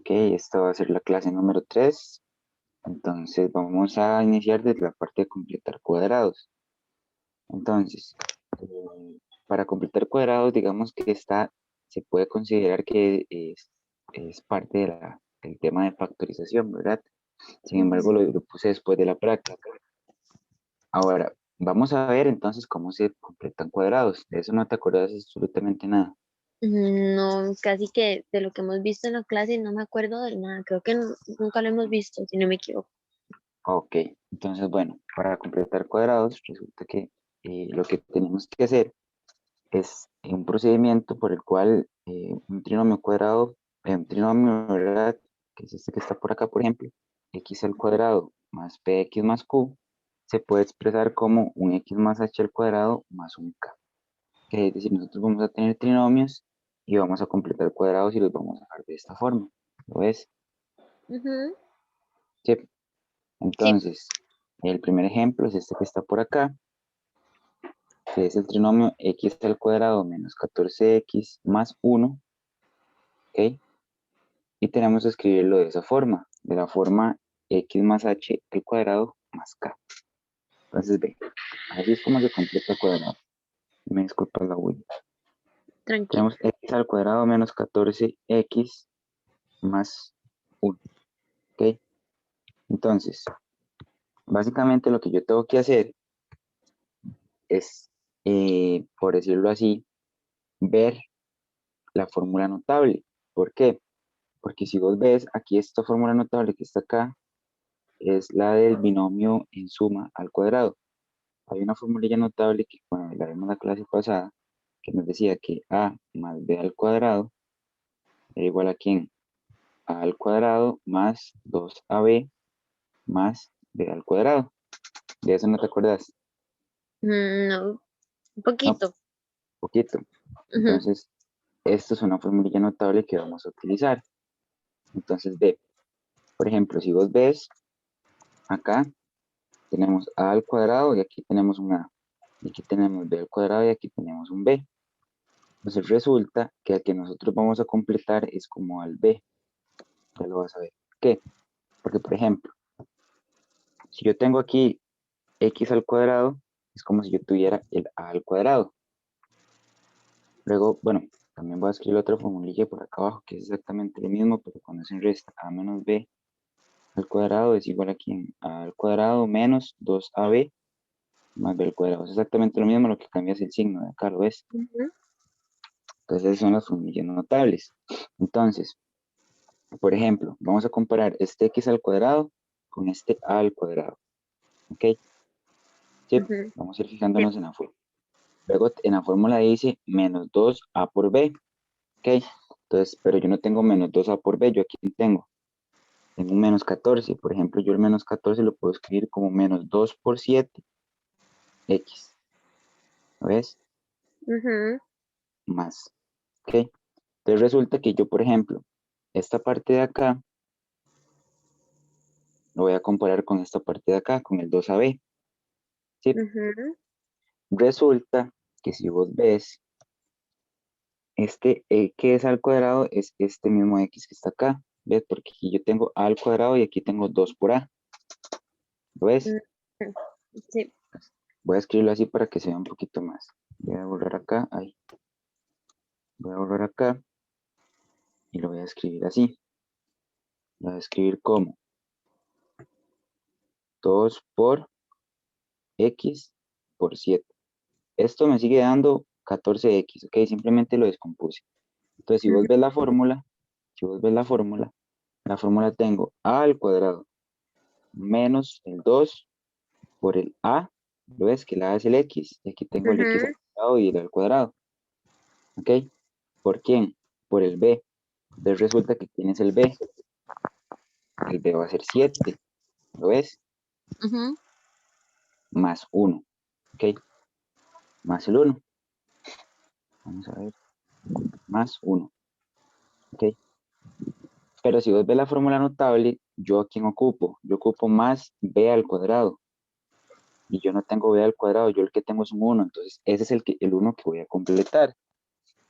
Ok, esta va a ser la clase número 3. Entonces vamos a iniciar desde la parte de completar cuadrados. Entonces, para completar cuadrados, digamos que esta se puede considerar que es parte del tema de factorización, ¿verdad? Sin embargo, Ujú. lo puse después de la práctica. Ahora, vamos a ver entonces cómo se completan cuadrados. De eso no te acuerdas absolutamente nada. No, casi que de lo que hemos visto en la clase no me acuerdo de nada. Creo que nunca lo hemos visto, si no me equivoco. Ok, entonces, bueno, para completar cuadrados, resulta que lo que tenemos que hacer es un procedimiento por el cual un trinomio cuadrado, un trinomio, ¿verdad? Que es este que está por acá, por ejemplo, x al cuadrado más px más q, se puede expresar como un x más h al cuadrado más un k. Que es decir, nosotros vamos a tener trinomios y vamos a completar cuadrados y los vamos a dejar de esta forma. ¿Lo ves? Ujú. Sí. Sí. Entonces, el primer ejemplo es este que está por acá, que es el trinomio x al cuadrado menos 14x más 1, ¿ok? Y tenemos que escribirlo de esa forma, de la forma x más h al cuadrado más k. Entonces, ve, así es como se completa el cuadrado. Me disculpa la huella. Tranquilo. Tenemos x al cuadrado menos 14x más 1, ¿ok? Entonces, básicamente lo que yo tengo que hacer es, por decirlo así, ver la fórmula notable. ¿Por qué? Porque si vos ves, aquí esta fórmula notable que está acá es la del binomio en suma al cuadrado. Hay una formulilla notable que cuando la vimos la clase pasada, que nos decía que a más b al cuadrado era igual a quién? A al cuadrado más 2ab más b al cuadrado. De eso no te acuerdas, No, un ¿no? poquito. Poquito. Ujú. Entonces, esto es una formulilla notable que vamos a utilizar. Entonces, b, por ejemplo, si vos ves, acá tenemos a al cuadrado y aquí tenemos un a. Y aquí tenemos b al cuadrado y aquí tenemos un b. Entonces resulta que al que nosotros vamos a completar es como al b. Ya lo vas a ver. ¿Por qué? Porque, por ejemplo, si yo tengo aquí x al cuadrado, es como si yo tuviera el a al cuadrado. Luego, bueno, también voy a escribir otra formulilla por acá abajo, que es exactamente lo mismo, pero cuando se resta a menos b al cuadrado es igual a quién? A al cuadrado menos 2ab más b al cuadrado. Es exactamente lo mismo, lo que cambia es el signo de acá, ¿lo ves? Ujú. Entonces, esas son las formulillas notables. Entonces, por ejemplo, vamos a comparar este x al cuadrado con este a al cuadrado. ¿Ok? Sí, Ujú. vamos a ir Sí. fijándonos en la fórmula. Luego en la fórmula dice menos 2a por b. ¿Ok? Entonces, pero yo no tengo menos 2a por b, yo aquí tengo. Tengo un menos 14. Por ejemplo, yo el menos 14 lo puedo escribir como menos 2 por 7 x. ¿Lo ves? Ujú. Más. ¿Ok? Entonces resulta que yo, por ejemplo, esta parte de acá lo voy a comparar con esta parte de acá, con el 2ab. ¿Sí? Ujú. Resulta que si vos ves, este que es al cuadrado es este mismo x que está acá. ¿Ves? Porque aquí yo tengo a al cuadrado y aquí tengo 2 por a. ¿Lo ves? Ujú. Sí. Voy a escribirlo así para que se vea un poquito más. Voy a volver acá, ahí. Voy a volver acá y lo voy a escribir así. Lo voy a escribir como 2 por x por 7. Esto me sigue dando 14x, ¿ok? Simplemente lo descompuse. Entonces, si vos ves Ujú. la fórmula, si vos ves la fórmula tengo a al cuadrado menos el 2 por el a, ¿lo ves? Que el a es el x, y aquí tengo el x al Ujú. cuadrado y el al cuadrado, ¿ok? ¿Por quién? Por el b. Entonces resulta que ¿quién es el b va a ser 7, ¿lo ves? Ujú. Más 1, ¿ok? Más el 1, vamos a ver, más 1, ¿ok? Pero si vos ves la fórmula notable, ¿yo a quién ocupo? Yo ocupo más b al cuadrado, y yo no tengo b al cuadrado, yo el que tengo es un 1, entonces ese es el 1 que voy a completar.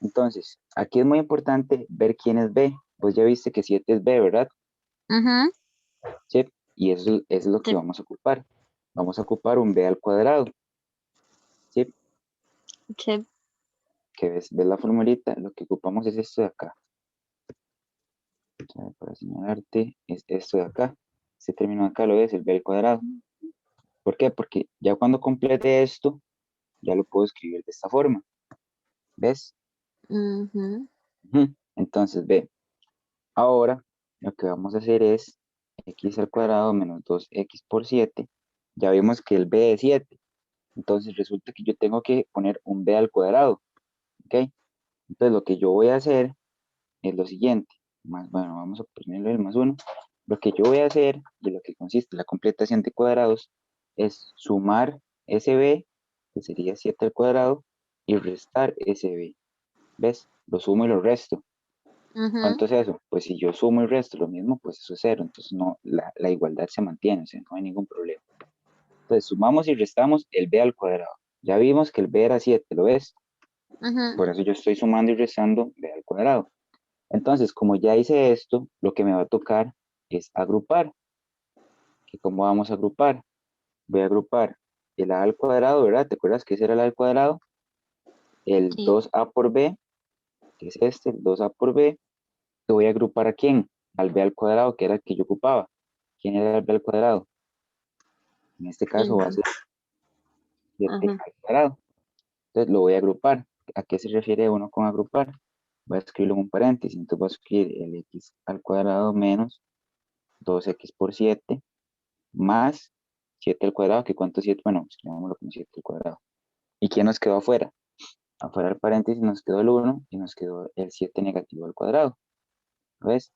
Entonces, aquí es muy importante ver quién es b, Vos ya viste que 7 es b, ¿verdad? Ujú, Sí, y eso es lo que sí, vamos a ocupar. Vamos a ocupar un b al cuadrado. Sí, sí. que ves la formulita, lo que ocupamos es esto de acá. Para señalarte, es esto de acá. Este término de acá lo ves, el b al cuadrado. ¿Por qué? Porque ya cuando complete esto, ya lo puedo escribir de esta forma. ¿Ves? Ujú, Ujú. Entonces, ve, ahora lo que vamos a hacer es x al cuadrado menos 2x por 7. Ya vimos que el b es 7. Entonces resulta que yo tengo que poner un b al cuadrado. ¿Ok? Entonces lo que yo voy a hacer es lo siguiente. Bueno, vamos a ponerle el más 1. Lo que yo voy a hacer, y lo que consiste la completación de cuadrados, es sumar SB, que sería 7 al cuadrado, y restar SB. ¿Ves? Lo sumo y lo resto. ujú, ¿Cuánto es eso? Pues si yo sumo y resto lo mismo, pues eso es 0. Entonces no, la igualdad se mantiene, o sea, no hay ningún problema. Entonces sumamos y restamos el b al cuadrado. Ya vimos que el b era 7, ¿lo ves? ujú. Por eso yo estoy sumando y restando b al cuadrado. Entonces, como ya hice esto, lo que me va a tocar es agrupar. ¿Y cómo vamos a agrupar? Voy a agrupar el a al cuadrado, ¿verdad? ¿Te acuerdas que ese era el a al cuadrado? El Sí. 2a por b, que es este, el 2a por b. ¿Lo voy a agrupar a quién? Al b al cuadrado, que era el que yo ocupaba. ¿Quién era el b al cuadrado? En este caso va a Mm, ser 7 ajá. al cuadrado. Entonces lo voy a agrupar. ¿A qué se refiere uno con agrupar? Voy a escribirlo en un paréntesis. Entonces voy a escribir el x al cuadrado menos 2x por 7 más 7 al cuadrado, que cuánto es 7, bueno, escribámoslo como 7 al cuadrado. ¿Y quién nos quedó afuera? Afuera del paréntesis nos quedó el 1 y nos quedó el 7 negativo al cuadrado. ¿Lo ves?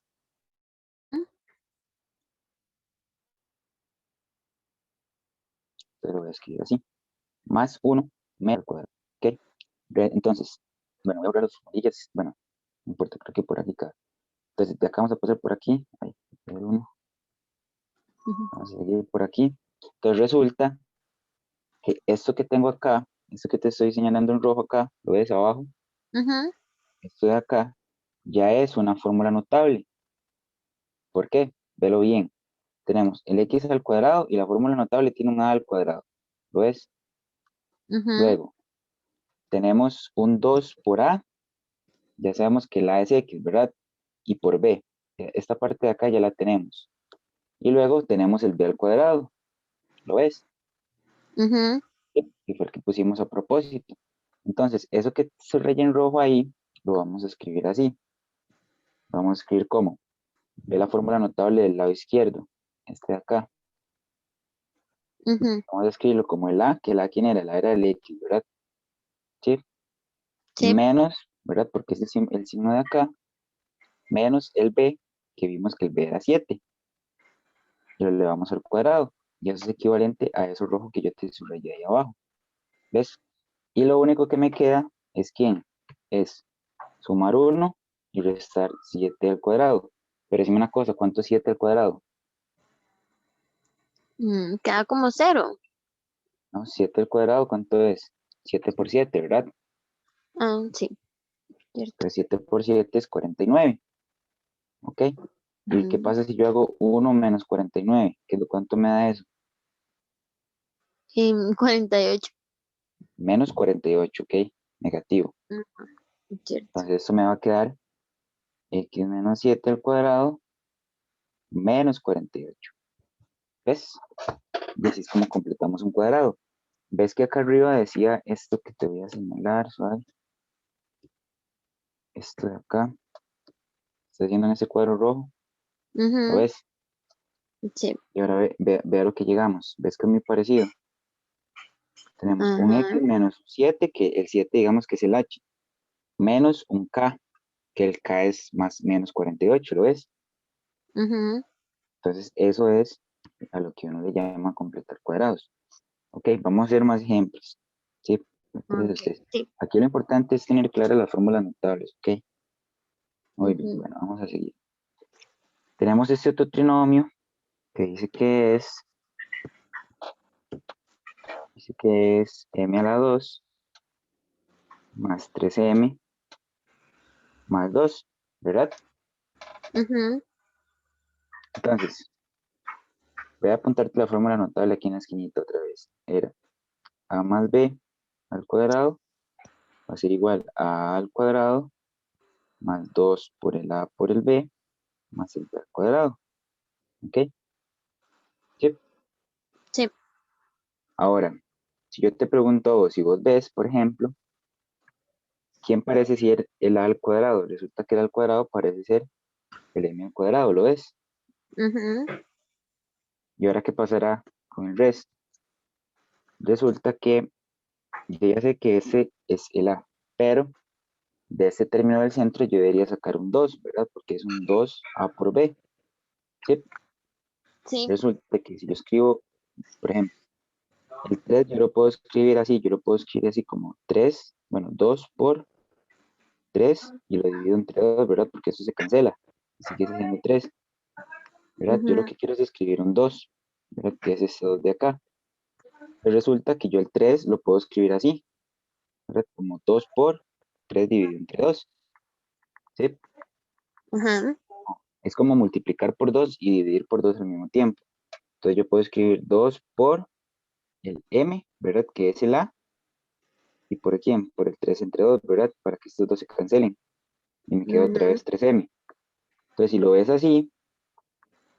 Entonces lo voy a escribir así. Más 1 menos al cuadrado. ¿Ok? Entonces, bueno, voy a abrir las formulillas. Bueno, no importa, creo que por aquí cabe. Entonces, de acá vamos a pasar por aquí. Ahí, el 1. Ujú, Vamos a seguir por aquí. Entonces resulta que esto que tengo acá, esto que te estoy señalando en rojo acá, lo ves abajo, ujú, esto de acá, ya es una fórmula notable. ¿Por qué? Velo bien. Tenemos el x al cuadrado y la fórmula notable tiene un a al cuadrado. ¿Lo ves? ujú, Luego, tenemos un 2 por a, ya sabemos que la es x, ¿verdad? Y por b. Esta parte de acá ya la tenemos. Y luego tenemos el b al cuadrado. ¿Lo ves? ujú. Que fue el que pusimos a propósito. Entonces, eso que se raya en rojo ahí, lo vamos a escribir así. Vamos a escribir como. Ve la fórmula notable del lado izquierdo. Este de acá. Ujú, Vamos a escribirlo como el a, que el a quién era, la era el x, ¿verdad? Sí. sí. Menos, ¿verdad? Porque es el signo de acá, menos el b, que vimos que el b era 7. Y lo elevamos al cuadrado. Y eso es equivalente a eso rojo que yo te subrayé ahí abajo. ¿Ves? Y lo único que me queda es quién. Es sumar 1 y restar 7 al cuadrado. Pero decime una cosa, ¿cuánto es 7 al cuadrado? Queda como cero. ¿No? 7 al cuadrado, ¿cuánto es? 7 por 7, ¿verdad? Ah, sí, cierto. Entonces 7 por 7 es 49. ¿Ok? ¿Y qué Ujú. pasa si yo hago 1 menos 49? ¿Cuánto me da eso? 48. Menos 48, ¿ok? Negativo. Cierto. Entonces esto me va a quedar x menos 7 al cuadrado menos 48. ¿Ves? Y así es como completamos un cuadrado. ¿Ves que acá arriba decía esto que te voy a señalar, suave? Esto de acá. Está haciendo en ese cuadro rojo. ¿Lo Ujú, ves? sí. Y ahora ve a lo que llegamos. ¿Ves que es muy parecido? Tenemos un Ajá. x menos 7, que el 7 digamos que es el h, menos un k, que el k es más menos 48, ¿lo ves? Ujú, Entonces eso es a lo que uno le llama completar cuadrados. Ok, vamos a hacer más ejemplos. ¿Sí? ok, Entonces, sí. aquí lo importante es tener claras las fórmulas notables. Ok, muy bien, Ujú, bueno, vamos a seguir. Tenemos este otro trinomio que dice que es m a la 2 más 3m más 2, ¿verdad? Ujú. Entonces, voy a apuntarte la fórmula notable aquí en la esquinita otra vez. Era a más b al cuadrado va a ser igual a al cuadrado más 2 por el a por el b más el b al cuadrado. ¿Ok? Sí. Sí. Ahora, si yo te pregunto a vos, si vos ves, por ejemplo, ¿quién parece ser el a al cuadrado? Resulta que el a al cuadrado parece ser el m al cuadrado, ¿lo ves? Ujú. ¿Y ahora qué pasará con el resto? Resulta que yo ya sé que ese es el a, pero de este término del centro yo debería sacar un 2, ¿verdad? Porque es un 2a por b. ¿Sí? Sí. Resulta que si yo escribo, por ejemplo, el 3 yo lo puedo escribir así, yo lo puedo escribir así como 3, bueno, 2 por 3 y lo divido entre 2, ¿verdad? Porque eso se cancela y sigue siendo 3, ¿verdad? Yo lo Ujú. que quiero es escribir un 2, ¿verdad? Que es este 2 de acá. Pero resulta que yo el 3 lo puedo escribir así, ¿verdad? Como 2 por 3 dividido entre 2, ¿sí? Ujú. Es como multiplicar por 2 y dividir por 2 al mismo tiempo. Entonces yo puedo escribir 2 por el m, ¿verdad? Que es el a, y por quién, por el 3 entre 2, ¿verdad? Para que estos dos se cancelen. Y me queda otra Ujú. vez 3m. Entonces si lo ves así,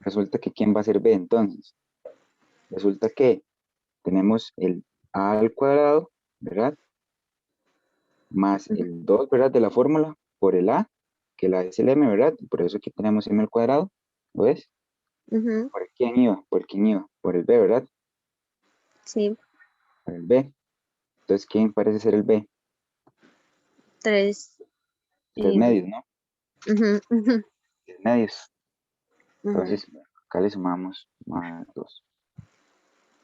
resulta que ¿quién va a ser b entonces? Resulta que tenemos el a al cuadrado, ¿verdad? Más Ujú. el 2, ¿verdad? De la fórmula por el a, que la es el m, ¿verdad? Y por eso aquí tenemos m al cuadrado, ¿lo ves? Ujú. ¿Por quién iba? ¿Por quién iba? Por el b, ¿verdad? Sí. Por el b. Entonces, ¿quién parece ser el b? 3. 3 medios, ¿no? Ujú. Ujú. 3 medios. Ujú. Entonces, acá le sumamos más 2.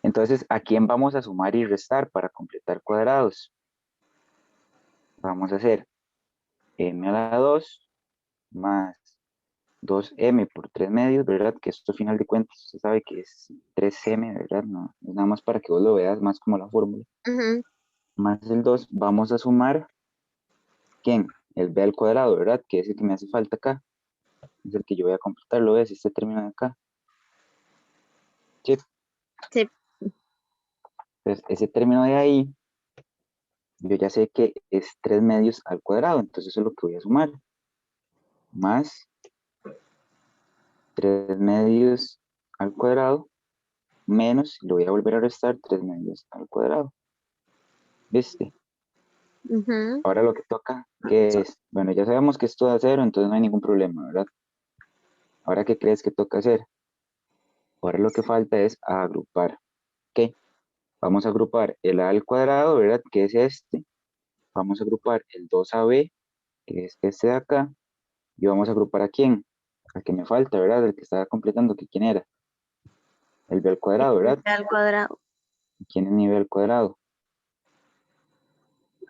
Entonces, ¿a quién vamos a sumar y restar para completar cuadrados? Vamos a hacer m a la 2 más 2m por 3 medios, ¿verdad? Que esto, a final de cuentas, usted sabe que es 3m, ¿verdad? No, es nada más para que vos lo veas más como la fórmula. Ujú. Más el 2, vamos a sumar, ¿quién? El b al cuadrado, ¿verdad? Que es el que me hace falta acá. Es el que yo voy a completar, ¿lo ves? Este término de acá. Sí. Sí. Entonces, ese término de ahí, yo ya sé que es 3 medios al cuadrado, entonces eso es lo que voy a sumar. Más 3 medios al cuadrado, menos, lo voy a volver a restar, 3 medios al cuadrado. ¿Viste? Ujú. Ahora lo que toca, ¿qué es? Bueno, ya sabemos que esto da cero, entonces no hay ningún problema, ¿verdad? Ahora, ¿qué crees que toca hacer? Ahora lo que falta es agrupar. ¿Ok? Vamos a agrupar el a al cuadrado, ¿verdad? Que es este. Vamos a agrupar el 2ab, que es este de acá. Y vamos a agrupar a quién? Al que me falta, ¿verdad? El que estaba completando, que quién era. El b al cuadrado, ¿verdad? Al cuadrado. ¿Quién es mi b al cuadrado?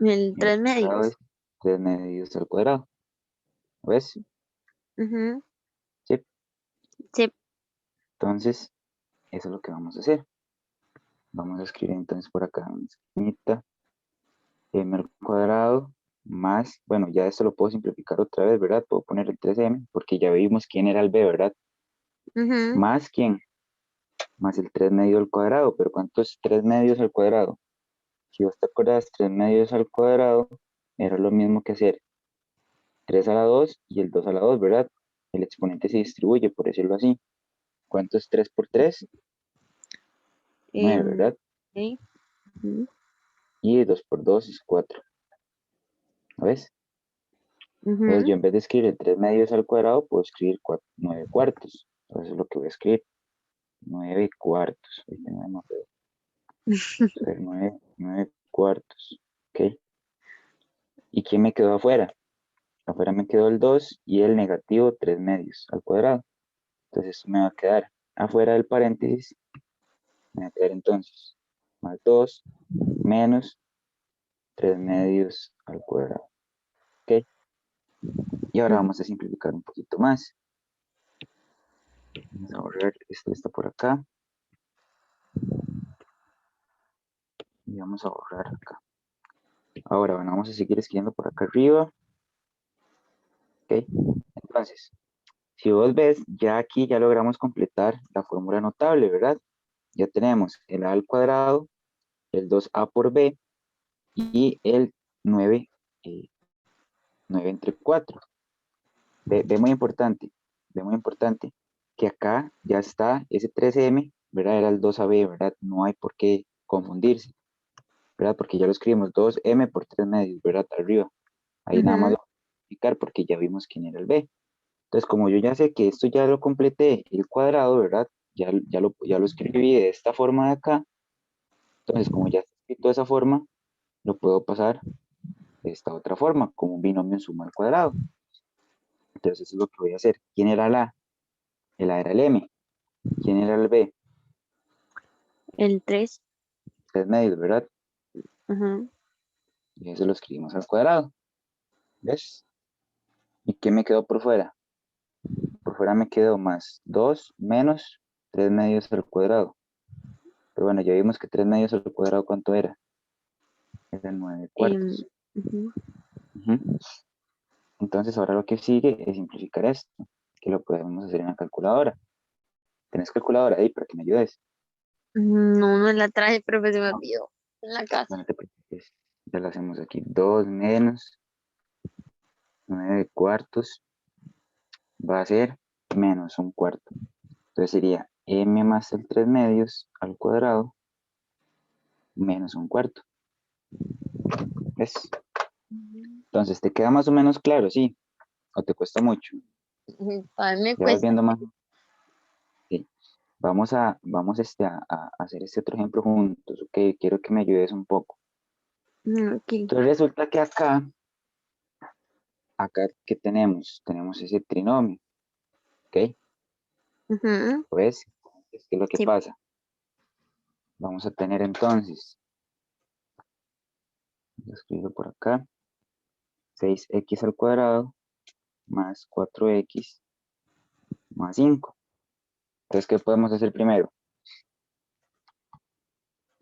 El Mi b 3 al cuadrado medios. es 3 medios al cuadrado. ¿Ves? Ujú. Sí. Sí. Entonces, eso es lo que vamos a hacer. Vamos a escribir entonces por acá una esquinita, m al cuadrado más, bueno, ya esto lo puedo simplificar otra vez, ¿verdad? Puedo poner el 3m porque ya vimos quién era el b, ¿verdad? Ujú. Más quién, más el 3 medios al cuadrado, pero ¿cuánto es 3 medios al cuadrado? Si vos te acuerdas, 3 medios al cuadrado era lo mismo que hacer 3 a la 2 y el 2 a la 2, ¿verdad? El exponente se distribuye, por decirlo así. ¿Cuánto es 3 por 3? 9, ¿verdad? Sí. Ujú. Y 2 por 2 es 4, ¿ves? Entonces yo Ujú. en vez de escribir 3 medios al cuadrado, puedo escribir 9 cuartos. Entonces es lo que voy a escribir. 9 cuartos. Ahí tenemos más feo. Vamos a ver, 9 cuartos. ¿Ok? ¿Y quién me quedó afuera? Afuera me quedó el 2 y el negativo 3 medios al cuadrado. Entonces esto me va a quedar afuera del paréntesis. Me va a quedar entonces más 2 menos 3 medios al cuadrado. ¿Ok? Y ahora vamos a simplificar un poquito más. Vamos a borrar esto está por acá. Y vamos a borrar acá. Ahora, vamos a seguir escribiendo por acá arriba. ¿Ok? Entonces, Si vos ves, ya aquí ya logramos completar la fórmula notable, ¿verdad? Ya tenemos el a al cuadrado, el 2a por b y el 9, 9 entre 4. Ve muy importante, que acá ya está ese 3m, ¿verdad? Era el 2ab, ¿verdad? No hay por qué confundirse, ¿verdad? Porque ya lo escribimos 2m por 3 medios, ¿verdad? Arriba. Ahí nada más Ujú. lo voy a explicar porque ya vimos quién era el b. Entonces, como yo ya sé que esto ya lo completé, el cuadrado, ¿verdad? Ya lo escribí de esta forma de acá. Entonces, como ya está escrito de esa forma, lo puedo pasar de esta otra forma, como un binomio en suma al cuadrado. Entonces, eso es lo que voy a hacer. ¿Quién era el a? El a era el m. ¿Quién era el b? El 3. 3 medios, ¿verdad? Ujú. Y eso lo escribimos al cuadrado. ¿Ves? ¿Y qué me quedó por fuera? Por fuera me quedó más 2 menos 3 medios al cuadrado. Pero bueno, ya vimos que 3 medios al cuadrado, ¿cuánto era? Era 9 Em, cuartos. ujú. Ujú. Entonces ahora lo que sigue es simplificar esto, que lo podemos hacer en la calculadora. ¿Tenés calculadora ahí para que me ayudes? No, no la traje, pero pues se me No, olvidó en la casa. bueno, te preocupes. Ya lo hacemos aquí. 2 menos 9 cuartos va a ser menos un cuarto. Entonces sería m más el 3 medios al cuadrado menos un cuarto. ¿Ves? Entonces, ¿te queda más o menos claro? Sí. ¿O te cuesta mucho? A mí me Ya vas cuesta. viendo más. Sí. Vamos a hacer este otro ejemplo juntos. Ok, quiero que me ayudes un poco. Ok. Entonces resulta que acá, ¿qué tenemos? Tenemos ese trinomio. ¿Ok? Ujú. Pues, ¿qué es lo que Sí. pasa? Vamos a tener entonces, lo escribo por acá, 6x al cuadrado más 4x más 5. Entonces, ¿qué podemos hacer primero?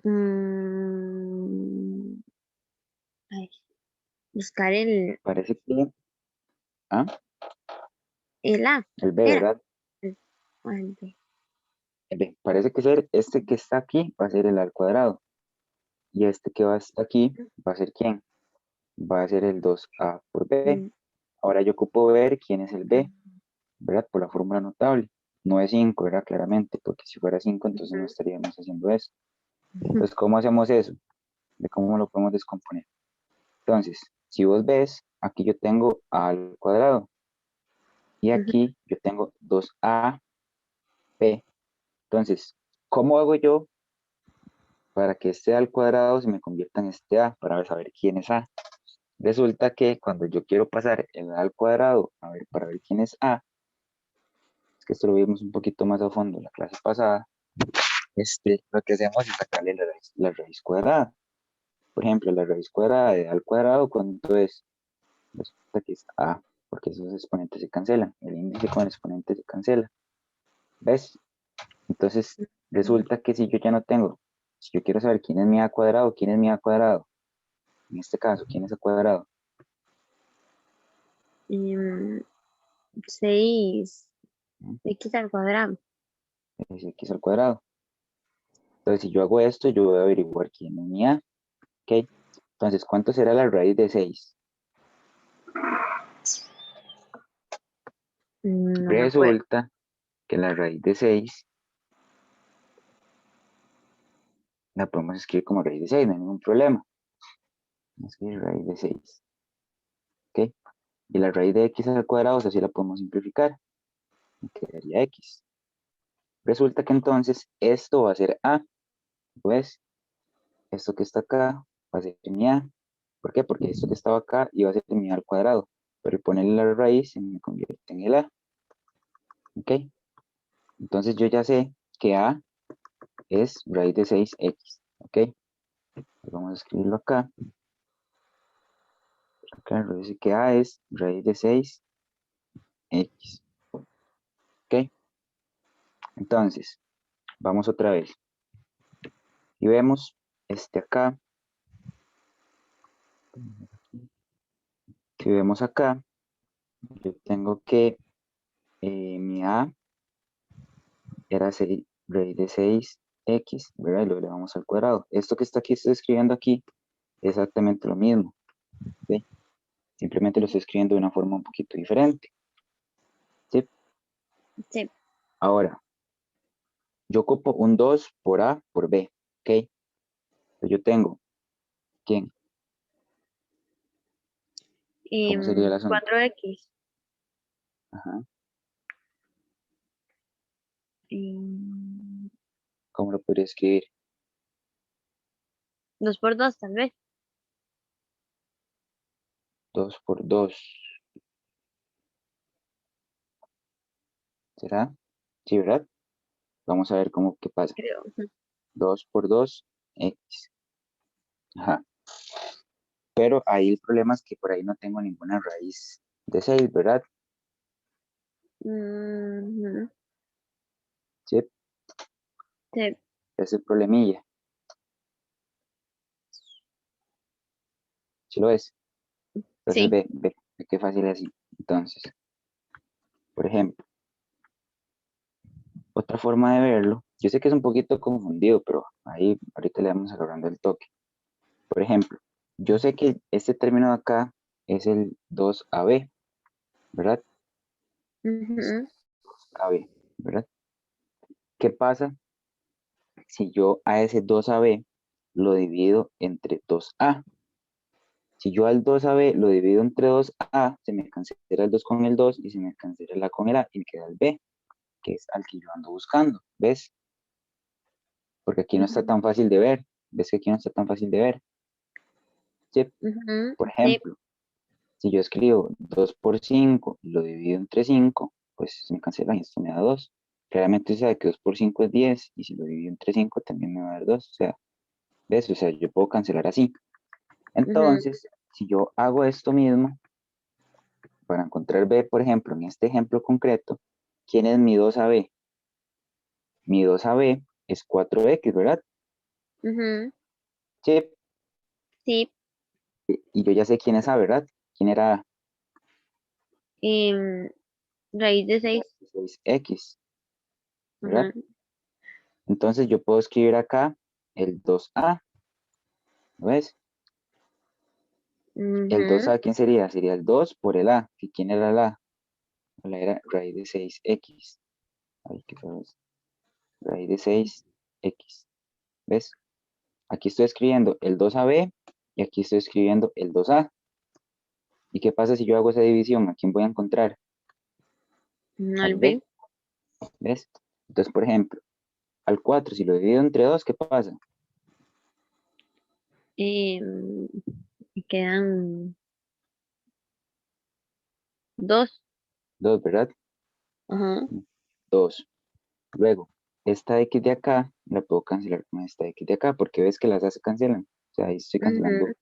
Mm, ay, buscar Parece que, ¿ah? el A. El b, Era. ¿verdad? El- el B. El b. Parece que ser este que está aquí va a ser el a al cuadrado. Y este que va hasta aquí va a ser ¿quién? Va a ser el 2a por b. Mm, Ahora yo ocupo ver quién es el b, ¿verdad? Por la fórmula notable. No es 5, ¿verdad? Claramente, porque si fuera 5 entonces no ujú, estaríamos haciendo eso. ujú, Entonces, ¿cómo hacemos eso? ¿De cómo lo podemos descomponer? Entonces, si vos ves, aquí yo tengo a al cuadrado y ujú. aquí yo tengo 2ab. Entonces, ¿cómo hago yo para que este a al cuadrado se me convierta en este a para saber quién es a? Resulta que cuando yo quiero pasar el a al cuadrado a ver, para ver quién es a, es que esto lo vimos un poquito más a fondo en la clase pasada, lo que hacemos es sacarle la raíz cuadrada. Por ejemplo, la raíz cuadrada de a al cuadrado, ¿cuánto es? Resulta que es a, porque esos exponentes se cancelan. El índice con el exponente se cancela. ¿Ves? Entonces, resulta que si yo ya no tengo, si yo quiero saber quién es mi a cuadrado, quién es mi a cuadrado, en este caso, quién es a cuadrado, Em, 6 x al cuadrado. es x al cuadrado. Entonces, si yo hago esto, yo voy a averiguar quién es mi a. ¿Ok? Entonces, ¿cuánto será la raíz de 6? No me acuerdo. Resulta que la raíz de 6 la podemos escribir como raíz de 6, no hay ningún problema. Vamos a escribir raíz de 6. ¿Ok? Y la raíz de x al cuadrado, así la podemos simplificar. Me quedaría x. Resulta que entonces esto va a ser a. Pues esto que está acá va a ser mi a. ¿Por qué? Porque esto que estaba acá iba a ser mi a al cuadrado. Pero al ponerle la raíz se me convierte en el a. ¿Ok? Entonces yo ya sé que a es raíz de 6x. ¿Ok? Vamos a escribirlo acá. Acá dice que a es raíz de 6x. ¿Ok? Entonces, vamos otra vez. Y vemos acá. Si vemos acá, yo tengo que mi A era raíz de 6x, ¿verdad? Y lo elevamos al cuadrado. Esto que está aquí, estoy escribiendo aquí, es exactamente lo mismo. ¿Sí? Simplemente lo estoy escribiendo de una forma un poquito diferente. ¿Sí? Sí. Ahora, yo ocupo un 2 por A por B. ¿Ok? Entonces yo tengo, ¿quién? ¿Cómo sería el asunto? 4x. Ajá. em, ¿Cómo lo podría escribir? 2 por 2 tal vez. 2 por 2. ¿Será? Sí, ¿verdad? Vamos a ver cómo qué pasa. Creo. 2 por 2, x. Ajá. Pero ahí el problema es que por ahí no tengo ninguna raíz de 6, ¿verdad? Ujú. Sí, Sí. ese es el problemilla. ¿Sí lo ves? Entonces Sí. ve qué fácil es así. Entonces, por ejemplo, otra forma de verlo, yo sé que es un poquito confundido, pero ahí ahorita le vamos agarrando el toque. Por ejemplo, yo sé que este término de acá es el 2AB, ¿verdad? Ujú. AB, ¿verdad? ¿Qué pasa si yo a ese 2AB lo divido entre 2A? Si yo al 2AB lo divido entre 2A, se me cancela el 2 con el 2 y se me cancela el A con el A y me queda el B, que es al que yo ando buscando, ¿ves? Porque aquí no está Ujú. tan fácil de ver, ¿ves que aquí no está tan fácil de ver? Sí, Ujú. por Sí. ejemplo, si yo escribo 2 por 5 y lo divido entre 5, pues se me cancela y esto me da 2. Claramente, o sea, que 2 por 5 es 10 y si lo divido entre 5 también me va a dar 2. O sea, ¿ves? O sea, yo puedo cancelar así. Ujú. Entonces, si yo hago esto mismo, para encontrar B, por ejemplo, en este ejemplo concreto, ¿quién es mi 2AB? Mi 2AB es 4x, ¿verdad? Ujú. Sí, Sí. y yo ya sé quién es A, ¿verdad? ¿Quién era A? em, Raíz de 6. 6x, ¿verdad? Ajá. Entonces yo puedo escribir acá el 2A, ¿lo ves? El Ujú. 2A, ¿quién sería? Sería el 2 por el A. ¿Y quién era el A? La era raíz de 6x. Ay, qué feo es. Raíz de 6x. ¿Ves? Aquí estoy escribiendo el 2AB y aquí estoy escribiendo el 2A. ¿Y qué pasa si yo hago esa división? ¿A quién voy a encontrar? Al Al B. B, ¿ves? Entonces, por ejemplo, al 4, si lo divido entre 2, ¿qué pasa? em, Me quedan 2. 2, ¿verdad? Ajá. 2. Luego, esta X de acá la puedo cancelar con esta X de acá, porque ves que las A se cancelan. O sea, ahí estoy Ujú. cancelando,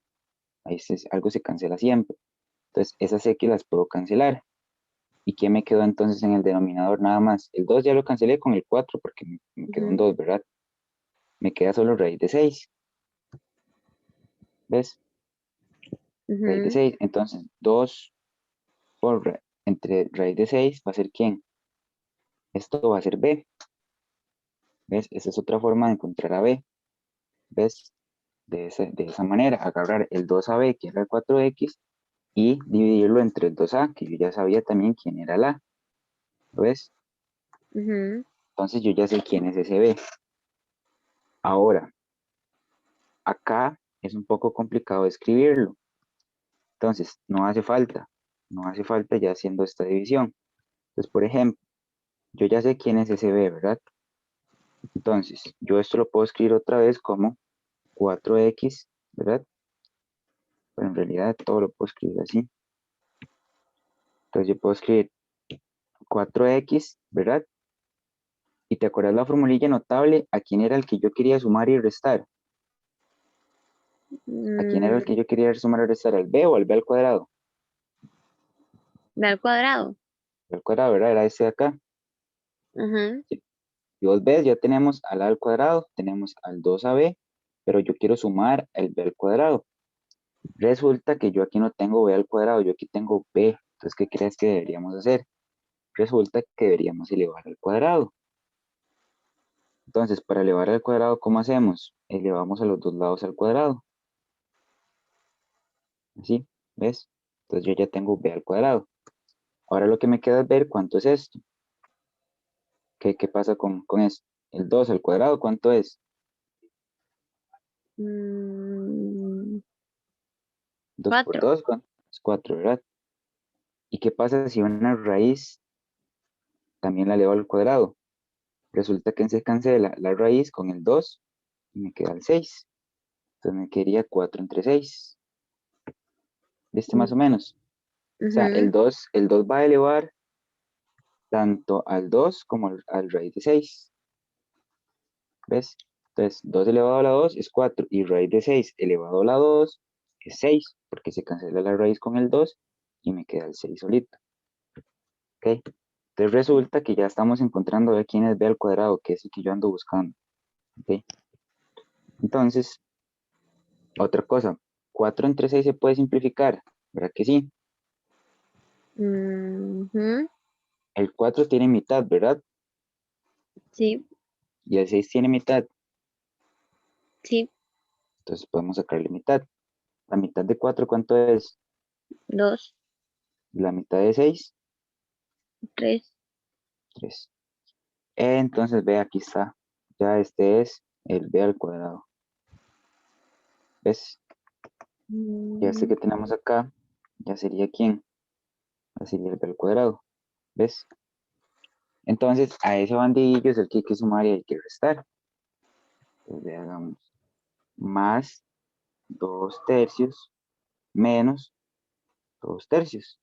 algo se cancela siempre. Entonces, esas X las puedo cancelar. ¿Y qué me quedó entonces en el denominador nada más? El 2 ya lo cancelé con el 4 porque me quedó un Ujú. 2, ¿verdad? Me queda solo raíz de 6. ¿Ves? Raíz de Ujú. 6. Entonces, 2 entre raíz de 6 va a ser ¿quién? Esto va a ser B. ¿Ves? Esa es otra forma de encontrar a B. ¿Ves? De esa manera, agarrar el 2AB, que era el 4x, y dividirlo entre el 2A, que yo ya sabía también quién era el A. ¿Lo ves? Ujú. Entonces yo ya sé quién es ese B. Ahora, acá es un poco complicado escribirlo. Entonces, no hace falta ya haciendo esta división. Entonces, por ejemplo, yo ya sé quién es ese B, ¿verdad? Entonces, yo esto lo puedo escribir otra vez como 4x, ¿verdad? Pero en realidad todo lo puedo escribir así. Entonces yo puedo escribir 4x, ¿verdad? Y te acuerdas la formulilla notable, ¿a quién era el que yo quería sumar y restar? ¿A quién era el Mm, que yo quería sumar y restar? ¿Al b o al b al cuadrado? B al cuadrado. B al cuadrado, ¿verdad? Era este de acá. Ajá. Sí. Y vos ves, ya tenemos al a al cuadrado, tenemos al 2ab, pero yo quiero sumar el b al cuadrado. Resulta que yo aquí no tengo b al cuadrado, yo aquí tengo b. Entonces, ¿qué crees que deberíamos hacer? resulta que deberíamos elevar al cuadrado. Entonces, para elevar al cuadrado, ¿cómo hacemos? Elevamos a los dos lados al cuadrado. Así, ¿ves? Entonces yo ya tengo b al cuadrado. Ahora lo que me queda es ver cuánto es esto. ¿Qué pasa con esto? El 2 al cuadrado, ¿cuánto es? Mm, 2 por 4. 2, ¿cuánto? Es 4, ¿verdad? ¿Y qué pasa si una raíz también la elevo al cuadrado? Resulta que se cancela la raíz con el 2 y me queda el 6. Entonces me quedaría 4 entre 6. ¿Viste más o menos? O sea, Ujú. el 2 va a elevar tanto al 2 como al raíz de 6. ¿Ves? Entonces, 2 elevado a la 2 es 4 y raíz de 6 elevado a la 2 es 6, porque se cancela la raíz con el 2 y me queda el 6 solito. ¿Ok? Entonces resulta que ya estamos encontrando a quién es b al cuadrado, que es el que yo ando buscando. ¿Ok? Entonces, otra cosa, 4 entre 6 se puede simplificar, ¿verdad que sí? Ujú. El 4 tiene mitad, ¿verdad? Sí, Y el 6 tiene mitad, sí, entonces podemos sacarle mitad. La mitad de 4, ¿cuánto es? 2, La mitad de 6, 3. 3. Entonces, ve, aquí está. Ya este es el b al cuadrado. ¿Ves? Ya este que tenemos acá, ya sería ¿quién? Ya sería el b al cuadrado. ¿Ves? Entonces, a ese bandillo es el que hay que sumar y hay que restar. Entonces, le hagamos más 2 tercios menos 2 tercios.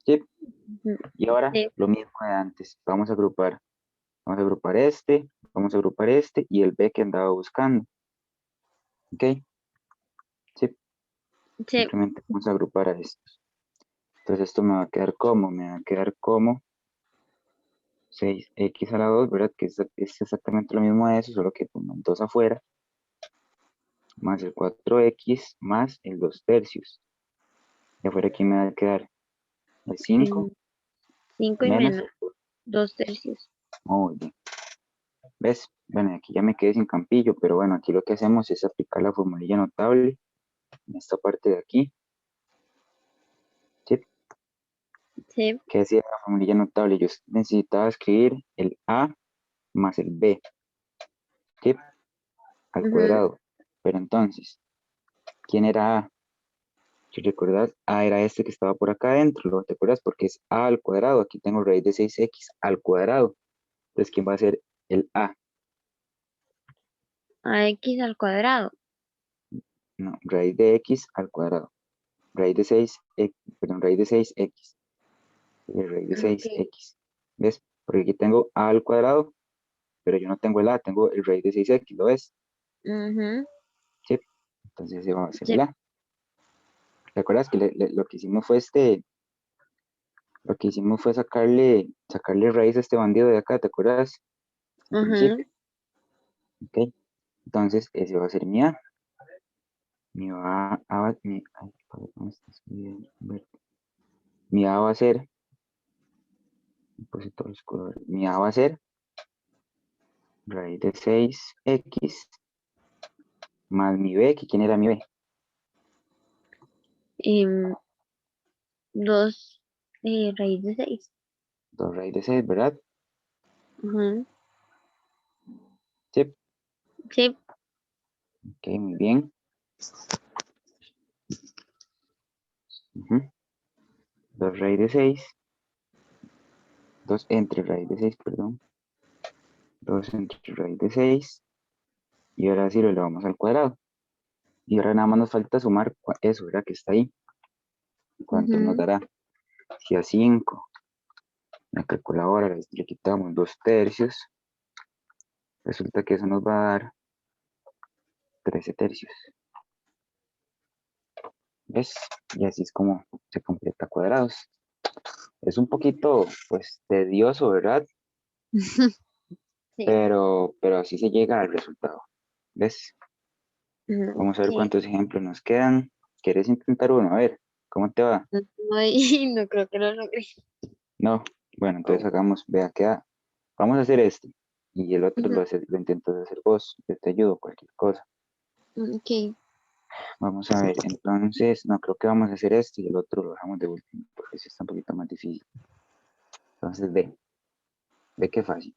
¿Sí? Y ahora Sí, lo mismo de antes. Vamos a agrupar este, vamos a agrupar este y el b que andaba buscando. ¿Ok? Sí, sí. simplemente vamos a agrupar a estos. Entonces esto me va a quedar como, me va a quedar como 6x a la 2, ¿verdad? Que es exactamente lo mismo de eso, solo que pongo 2 afuera, más el 4x más el 2 tercios. Y afuera aquí me va a quedar el 5 5 y menos menos, el 2 tercios. muy bien. ¿Ves? Bueno, aquí ya me quedé sin campillo, pero bueno, aquí lo que hacemos es aplicar la formulilla notable en esta parte de aquí. ¿Sí? Sí. ¿Qué decía la formulilla notable? Yo necesitaba escribir el a más el b, ¿sí? Al Ujú. cuadrado. Pero entonces, ¿quién era a? Si recuerdas, a era este que estaba por acá adentro, ¿lo te acuerdas? Porque es a al cuadrado. Aquí tengo raíz de 6x al cuadrado. Entonces, ¿quién va a ser el a? Ax al cuadrado. No, raíz de x al cuadrado. Raíz de 6, perdón, raíz de 6x. Raíz de Ok. 6x. ¿Ves? Porque aquí tengo a al cuadrado, pero yo no tengo el a, tengo el raíz de 6x, ¿lo ves? Ujú. Sí. Entonces ese va a ser el Sí. a. ¿Te acuerdas que lo que hicimos fue lo que hicimos fue sacarle raíz a este bandido de acá, ¿te acuerdas? Al Ujú. principio. ¿Ok? Entonces ese va a ser mi a. Ay, padre, ¿cómo está escribiendo? Mi a va a ser, puse todos los colores. Mi a va a ser raíz de 6x más mi b, que quién era mi b. Em, 2 raíz de 6. 2 raíz de 6, ¿verdad? Ujú. Sí, Sí. ok, muy bien. 2 raíz de 6, 2 entre raíz de 6, perdón. 2 entre raíz de 6. Y ahora sí lo elevamos al cuadrado. Y ahora nada más nos falta sumar eso, ¿verdad? Que está ahí. ¿Cuánto nos Ujú. dará? Si a 5, la calculadora le quitamos 2 tercios, resulta que eso nos va a dar 13 tercios. ¿Ves? Y así es como se completa cuadrados. Es un poquito, pues, tedioso, ¿verdad? Sí. Pero así se llega al resultado. ¿Ves? Ujú. Vamos a ver Sí. cuántos ejemplos nos quedan. ¿Quieres intentar uno? A ver, ¿cómo te va? No, no creo que lo logré. No. Bueno, entonces Oh, hagamos, vea, queda, vamos a hacer este. Y el otro ujú, lo intentas hacer vos. Yo te ayudo, cualquier cosa. ok. Vamos a ver, entonces, no, creo que vamos a hacer este y el otro lo dejamos de último, porque sí está un poquito más difícil. Entonces, ve qué fácil.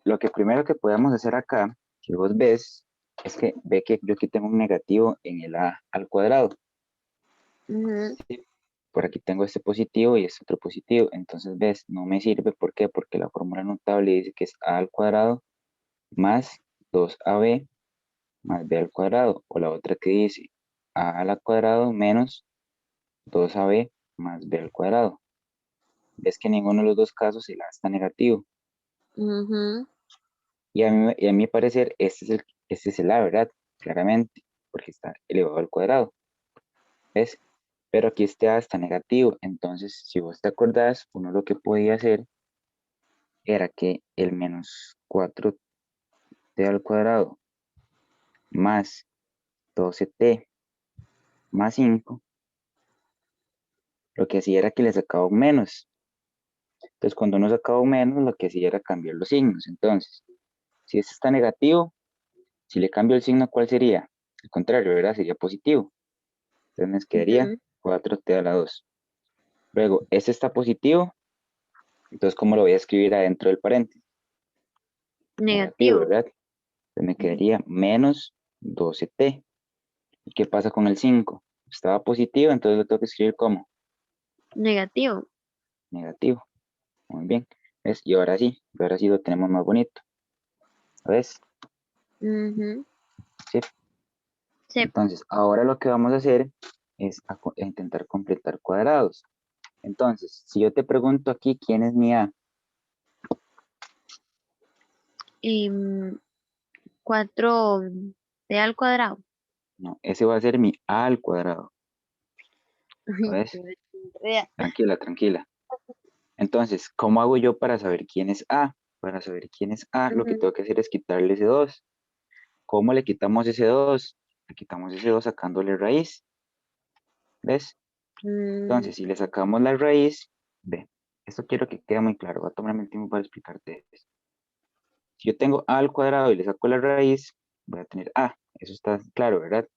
Lo que primero que podemos hacer acá, que vos ves, es que ve que yo aquí tengo un negativo en el a al cuadrado. Ujú, ¿Sí? Por aquí tengo este positivo y este otro positivo. Entonces, ves, no me sirve. ¿Por qué? Porque la fórmula notable dice que es a al cuadrado más 2ab más b al cuadrado. O la otra que dice a al cuadrado menos 2ab más b al cuadrado. Ves que en ninguno de los dos casos el a está negativo. ujú, Y a mi parecer, este es el a, ¿verdad? Claramente, porque está elevado al cuadrado. ¿Ves? Pero aquí este a está negativo. Entonces, si vos te acordás, uno lo que podía hacer era que el menos 4t al cuadrado más 12t más 5, lo que hacía era que le sacaba un menos. Entonces, cuando uno sacaba un menos, lo que hacía era cambiar los signos. Entonces, si este está negativo, si le cambio el signo, ¿cuál sería? Al contrario, ¿verdad? Sería positivo. Entonces me quedaría ujú. 4t a la 2. Luego, este está positivo, entonces, ¿cómo lo voy a escribir adentro del paréntesis? Negativo, Negativo. ¿verdad? Entonces me Ujú. quedaría menos 12t. ¿Y qué pasa con el 5? Estaba positivo, entonces lo tengo que escribir como Negativo. negativo. Muy bien. ¿Ves? Y ahora sí lo tenemos más bonito. ¿Ves? Ujú. Sí. Sí. Entonces, ahora lo que vamos a hacer es a intentar completar cuadrados. Entonces, si yo te pregunto aquí quién es mi A, Y 4 t al cuadrado. no, ese va a ser mi A al cuadrado. ¿Ves? Vea. Tranquila, tranquila. Entonces, ¿cómo hago yo para saber quién es A? Para saber quién es A, lo que Ujú, tengo que hacer es quitarle ese 2. ¿Cómo le quitamos ese 2? Le quitamos ese 2 sacándole raíz. ¿Ves? mm, Entonces, si le sacamos la raíz, ve, esto quiero que quede muy claro. Voy a tomarme el tiempo para explicarte esto. Si yo tengo A al cuadrado y le saco la raíz, voy a tener A. Eso está claro, ¿verdad?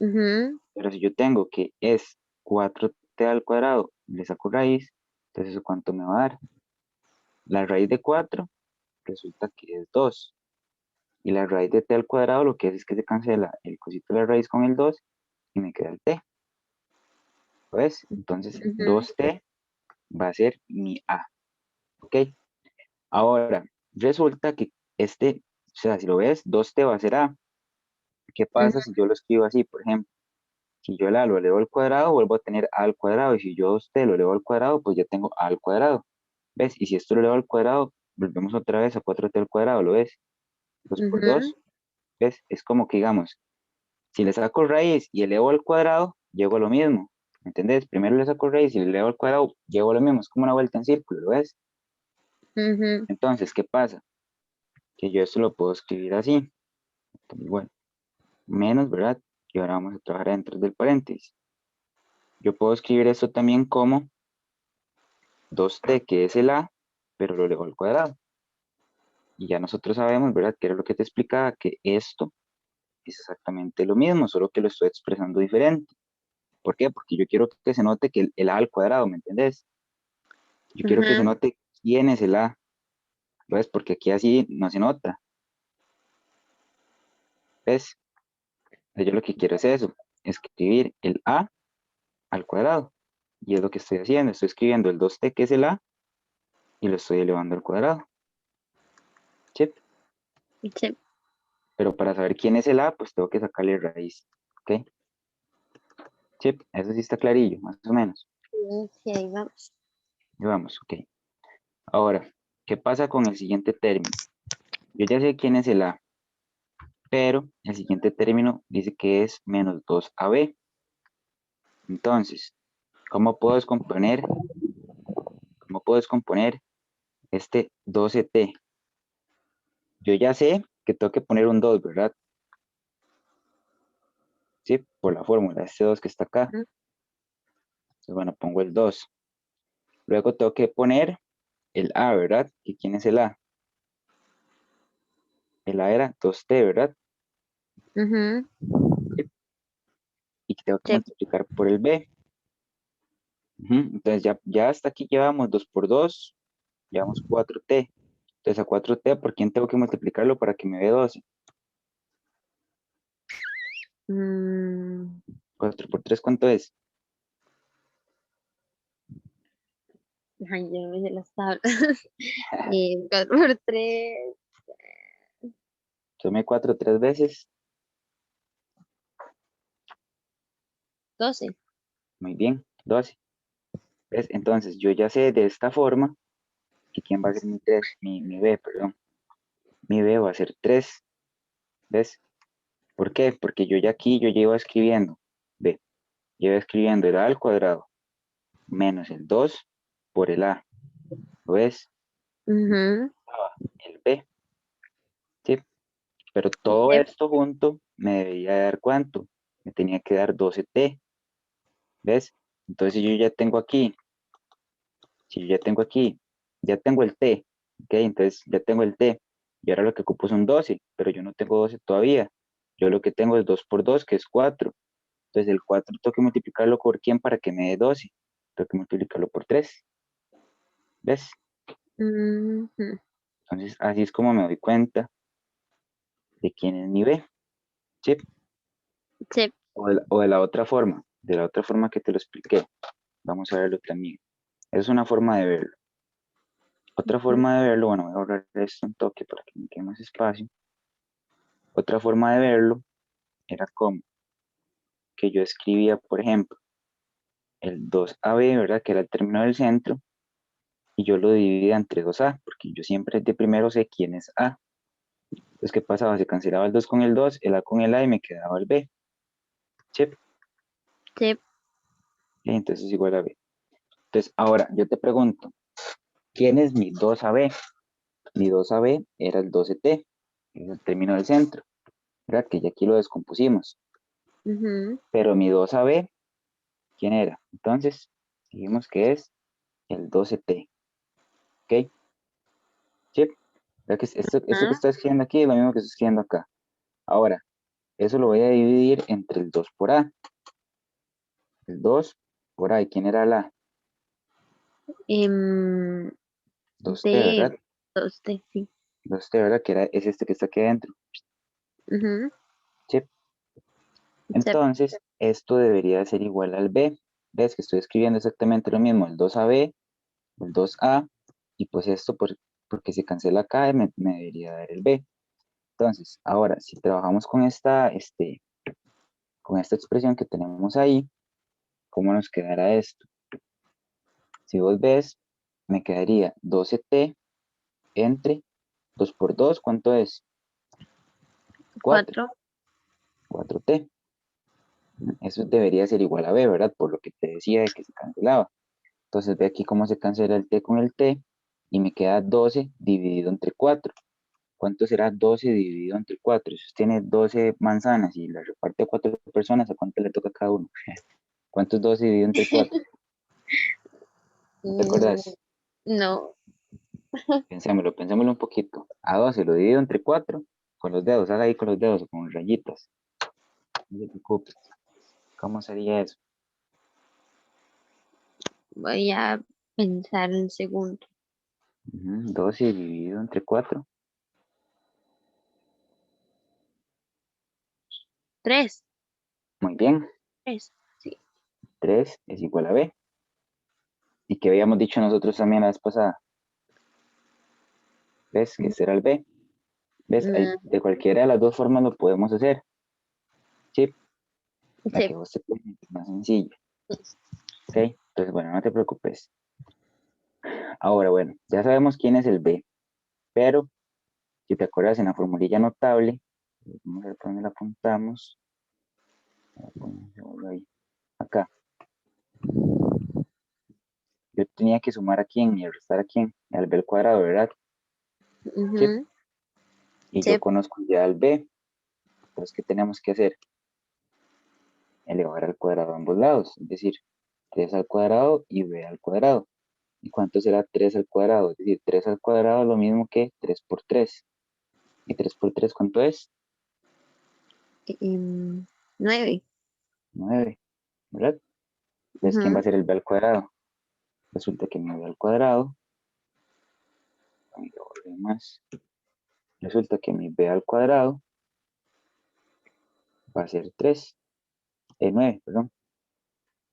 ujú, Pero si yo tengo que es 4t al cuadrado y le saco raíz, entonces ¿eso cuánto me va a dar? La raíz de 4 resulta que es 2. Y la raíz de t al cuadrado lo que hace es que se cancela el cosito de la raíz con el 2 y me queda el t. ¿Ves? Entonces ujú, 2t va a ser mi A. ¿Ok? Ahora, resulta que o sea, si lo ves, 2t va a ser A. ¿Qué pasa ujú, si yo lo escribo así? Por ejemplo, si yo el A lo elevo al cuadrado, vuelvo a tener A al cuadrado. Y si yo 2t lo elevo al cuadrado, pues ya tengo A al cuadrado. ¿Ves? Y si esto lo elevo al cuadrado, volvemos otra vez a 4t al cuadrado, ¿lo ves? 2 por ujú, 2, ¿ves? Es como que digamos, si le saco raíz y elevo al cuadrado, llego a lo mismo. ¿Me entendés? Primero le saco raíz y le elevo al cuadrado, llego a lo mismo. Es como una vuelta en círculo, ¿lo ves? ujú. Entonces, ¿qué pasa? Que yo esto lo puedo escribir así. Entonces, bueno, menos, ¿verdad? Y ahora vamos a trabajar dentro del paréntesis. Yo puedo escribir esto también como 2t, que es el a, pero lo elevo al cuadrado. Y ya nosotros sabemos, ¿verdad? Que era lo que te explicaba, que esto es exactamente lo mismo, solo que lo estoy expresando diferente. ¿Por qué? Porque yo quiero que se note que el a al cuadrado, ¿me entendés? Yo quiero que se Ajá, note quién es el a, ¿ves? Porque aquí así no se nota, ¿ves? Yo lo que quiero es eso, escribir el a al cuadrado. Y es lo que estoy haciendo, estoy escribiendo el 2t, que es el a, y lo estoy elevando al cuadrado. ¿Sí? sí, Pero para saber quién es el a, pues tengo que sacarle raíz. ¿Ok? ¿Sí? Eso sí está clarillo, más o menos. sí, sí, ahí vamos. Y vamos, ok. Ahora, ¿qué pasa con el siguiente término? Yo ya sé quién es el a, pero el siguiente término dice que es menos 2ab. Entonces, ¿cómo puedo descomponer, cómo puedo descomponer este 12t? Yo ya sé que tengo que poner un 2, ¿verdad? Sí, por la fórmula, este 2 que está acá. Ujú, Entonces, bueno, pongo el 2. Luego tengo que poner el A, ¿verdad? ¿Y quién es el A? El A era 2t, ¿verdad? Ujú, Y tengo que sí. multiplicar por el B. Ujú, entonces ya hasta aquí llevamos 2 por 2, llevamos 4t. Entonces a 4t, ¿por quién tengo que multiplicarlo para que me dé 12? Mm, 4 por 3, ¿cuánto es? ay, yo no me sé las tablas. 4 por 3, Tome 4 3 veces. 12. Muy bien, 12. ¿Ves? Entonces yo ya sé de esta forma que quién va a ser mi 3, mi B, perdón. Mi B va a ser 3. ¿Ves? ¿Por qué? Porque yo ya aquí, yo llevo escribiendo, B, llevo escribiendo el A al cuadrado menos el 2 por el A. ¿Lo ves? Ujú, El B, ¿sí? Pero todo sí. esto junto me debería dar ¿cuánto? Me tenía que dar 12t, ¿ves? Entonces yo ya tengo aquí, si yo ya tengo aquí, ya tengo el t, ¿ok? Entonces ya tengo el t, y ahora lo que ocupo son 12, pero yo no tengo 12 todavía. Yo lo que tengo es 2 por 2, que es 4. Entonces el 4 tengo que multiplicarlo por quién para que me dé 12. Tengo que multiplicarlo por 3, ¿ves? Ujú, Entonces así es como me doy cuenta de quién es mi B, ¿sí? sí. O de la otra forma que te lo expliqué. Vamos a verlo también. Es una forma de verlo. Otra Ujú, forma de verlo, bueno, voy a ahorrar esto un toque para que me quede más espacio. Otra forma de verlo era como que yo escribía, por ejemplo, el 2AB, ¿verdad? Que era el término del centro, y yo lo dividía entre 2A, porque yo siempre de primero sé quién es A. Entonces, ¿qué pasaba? Se cancelaba el 2 con el 2, el A con el A y me quedaba el B. Chip. sí. Y entonces es igual a B. Entonces, ahora yo te pregunto, ¿quién es mi 2AB? Mi 2AB era el 12T, es el término del centro, ¿verdad? Que ya aquí lo descompusimos. Ujú, Pero mi 2AB, ¿quién era? Entonces, dijimos que es el 12T, ¿ok? Chip. ¿Verdad que esto que ah, está escribiendo aquí es lo mismo que estoy escribiendo acá? Ahora, eso lo voy a dividir entre el 2 por A. El 2 por A. ¿Y quién era la? em, 2T, de ¿verdad? 2D, sí. 2T, ¿verdad? Que es este que está aquí adentro. Ujú, Chip. sí, Entonces, esto debería ser igual al B. ¿Ves que estoy escribiendo exactamente lo mismo? El 2AB, el 2A, y pues esto porque se cancela acá me debería dar el B. Entonces, ahora, si trabajamos con esta expresión que tenemos ahí, ¿cómo nos quedará esto? Si vos ves, me quedaría 12t entre 2 por 2, ¿cuánto es? 4, 4. 4t. Eso debería ser igual a b, ¿verdad? Por lo que te decía de que se cancelaba. Entonces ve aquí cómo se cancela el t con el t y me queda 12 dividido entre 4. ¿Cuánto será 12 dividido entre 4? Si usted tiene 12 manzanas y las reparte a 4 personas, ¿a cuánto le toca a cada uno? ¿Cuánto es 12 dividido entre 4? ¿No te acordás? No, Pensémoslo un poquito. A 12 lo divido entre 4 con los dedos, haga ahí con los dedos o con rayitas. No se preocupe. ¿Cómo sería eso? voy a pensar un segundo. 12 dividido entre 4. 3, Muy bien. 3, sí. 3 es igual a b. Y que habíamos dicho nosotros también la vez pasada. ¿Ves? Que será el b. ¿Ves? Mm, De cualquiera de las dos formas lo podemos hacer. Sí, la que sí. vos te pones más sencilla. ¿Ok? Entonces, bueno, no te preocupes. Ahora, bueno, ya sabemos quién es el b. Pero, si te acuerdas en la formulilla notable, vamos a ver por dónde la apuntamos. Ahí. Acá. Yo tenía que sumar a quién y restar a quién. Al b al cuadrado, ¿verdad? Sí. Ujú, Y yo sí, conozco ya al b. Entonces, ¿qué tenemos que hacer? Elevar al cuadrado a ambos lados. Es decir, 3 al cuadrado y b al cuadrado. ¿Y cuánto será 3 al cuadrado? Es decir, 3 al cuadrado es lo mismo que 3 por 3. ¿Y 3 por 3 cuánto es? 9. 9, ¿verdad? Entonces, ¿quién va a Ujú, ser el b al cuadrado? Resulta que mi b al cuadrado, más, resulta que mi b al cuadrado va a ser 3, 9, perdón.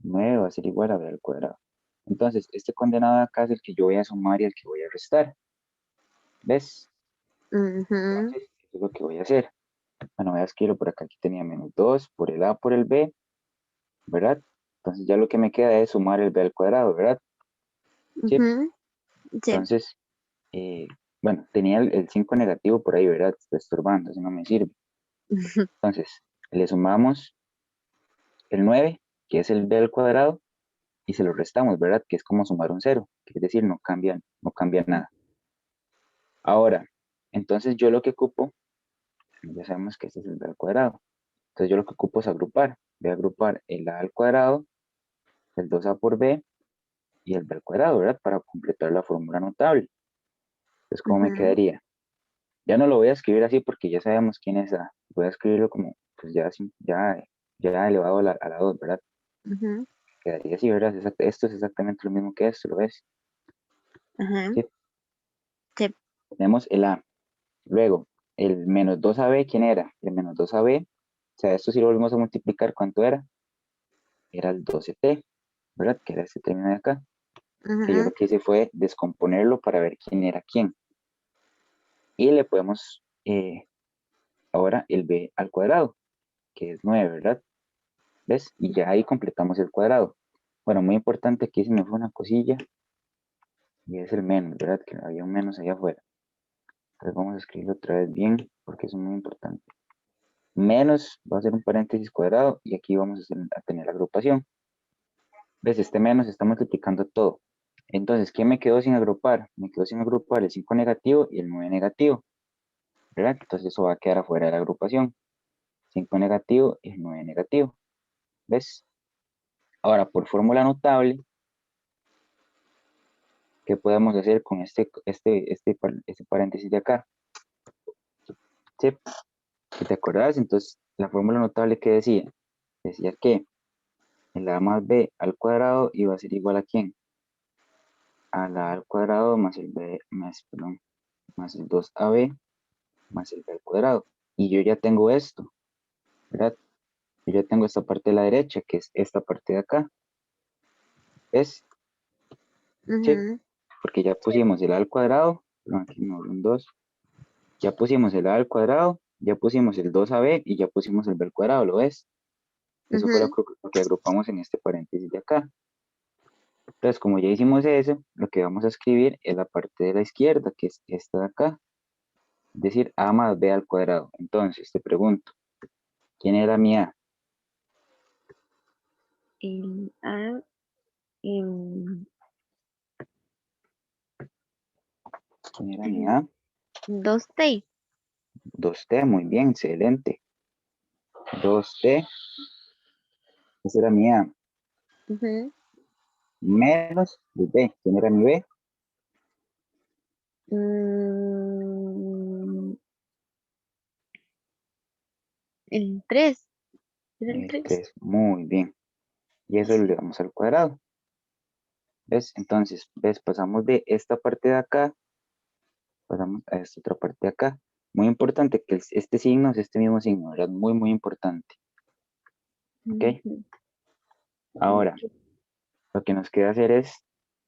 9 va a ser igual a b al cuadrado. Entonces, este condenado de acá es el que yo voy a sumar y el que voy a restar. ¿Ves? ujú, Entonces, eso es lo que voy a hacer. Bueno, voy a escribirlo por acá. Aquí tenía menos 2 por el a por el b, ¿verdad? Entonces, ya lo que me queda es sumar el b al cuadrado, ¿verdad? Sí. ujú. Sí. Entonces, eh, bueno, tenía el 5 negativo por ahí, ¿verdad? Está estorbando, así no me sirve. Entonces, le sumamos el 9, que es el b al cuadrado, y se lo restamos, ¿verdad? Que es como sumar un cero, que es decir, no cambia nada. Ahora, entonces yo lo que ocupo, ya sabemos que este es el b al cuadrado. Entonces yo lo que ocupo es agrupar. Voy a agrupar el a al cuadrado, el 2a por b y el b al cuadrado, ¿verdad? Para completar la fórmula notable. Entonces, ¿cómo me Ujú, quedaría? Ya no lo voy a escribir así porque ya sabemos quién es a. Voy a escribirlo como, pues ya elevado a la 2, ¿verdad? ujú, Quedaría así, ¿verdad? Esto es exactamente lo mismo que esto, ¿lo ves? ajá. ¿Sí? Sí. Tenemos el a. Luego, el menos 2ab, ¿quién era? El menos 2ab, o sea, esto si lo volvemos a multiplicar, ¿cuánto era? Era el 12t, ¿verdad? Que era este término de acá. Que yo lo Ujú, que hice fue descomponerlo para ver quién era quién. Y le podemos ahora el b al cuadrado, que es 9, ¿verdad? ¿Ves? Y ya ahí completamos el cuadrado. Bueno, muy importante, aquí se me fue una cosilla, y es el menos, ¿verdad? Que había un menos allá afuera. Entonces vamos a escribirlo otra vez bien, porque eso es muy importante. Menos va a ser un paréntesis cuadrado, y aquí vamos a tener la agrupación. ¿Ves? Este menos está multiplicando todo. Entonces, ¿qué me quedó sin agrupar? Me quedó sin agrupar el 5 negativo y el 9 negativo, ¿verdad? Entonces eso va a quedar afuera de la agrupación. 5 negativo y el 9 negativo. ¿Ves? Ahora, por fórmula notable, ¿qué podemos hacer con este paréntesis de acá? ¿Sí? Si te acordás, entonces la fórmula notable que decía, decía que el a más b al cuadrado iba a ser igual a ¿quién? A la a al cuadrado más el b, perdón, más el 2ab más el b al cuadrado. Y yo ya tengo esto, ¿verdad? Yo ya tengo esta parte de la derecha, que es esta parte de acá. ¿Ves? Sí, ujú. porque ya Sí. pusimos el a al cuadrado, perdón, aquí me volvió un 2. Ya pusimos el a al cuadrado, ya pusimos el 2ab y ya pusimos el b al cuadrado, ¿lo ves? Eso fue Ujú, lo que agrupamos en este paréntesis de acá. Entonces, como ya hicimos eso, lo que vamos a escribir es la parte de la izquierda, que es esta de acá, es decir, a más b al cuadrado. Entonces, te pregunto, ¿quién era mi a? el A, el ¿Quién era mi a? 2T. 2t, muy bien, excelente. 2t, esa era mi a. Ujú. Menos el b, ¿quién era mi b? Mm, el 3. ¿Es el El 3? 3, muy bien. Y eso lo elevamos al cuadrado. ¿Ves? Entonces, ¿ves? Pasamos de esta parte de acá, pasamos a esta otra parte de acá. Muy importante que este signo es este mismo signo, ¿verdad? Muy, muy importante. ¿Ok? Ahora, lo que nos queda hacer es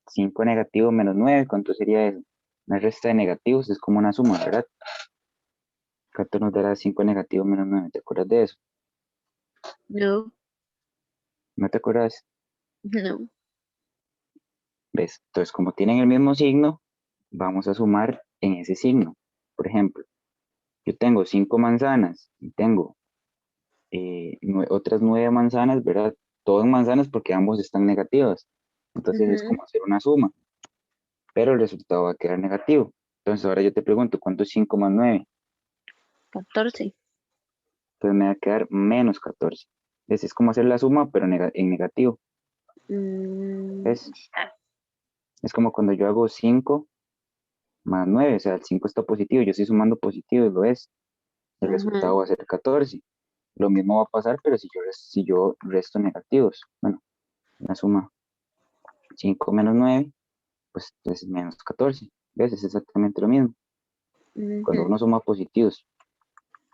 5 negativo menos 9. ¿Cuánto sería eso? Una resta de negativos es como una suma, ¿verdad? ¿Cuánto nos dará 5 negativo menos 9? ¿Te acuerdas de eso? No, ¿No te acuerdas? no. ¿Ves? Entonces, como tienen el mismo signo, vamos a sumar en ese signo. Por ejemplo, yo tengo 5 manzanas y tengo otras 9 manzanas, ¿verdad? Todo en manzanas porque ambos están negativos. Entonces es Ujú, como hacer una suma, pero el resultado va a quedar negativo. Entonces ahora yo te pregunto, ¿cuánto es 5 más 9? 14. Entonces me va a quedar menos 14. Es como hacer la suma, pero en negativo. Mm, ¿Ves? Es como cuando yo hago 5 más 9, o sea, el 5 está positivo, yo estoy sumando positivo y lo es. El Ujú, resultado va a ser 14. Lo mismo va a pasar, pero si yo resto negativos. Bueno, la suma 5 menos 9, pues es menos 14. ¿Ves? Es exactamente lo mismo. Cuando ujú, uno suma positivos,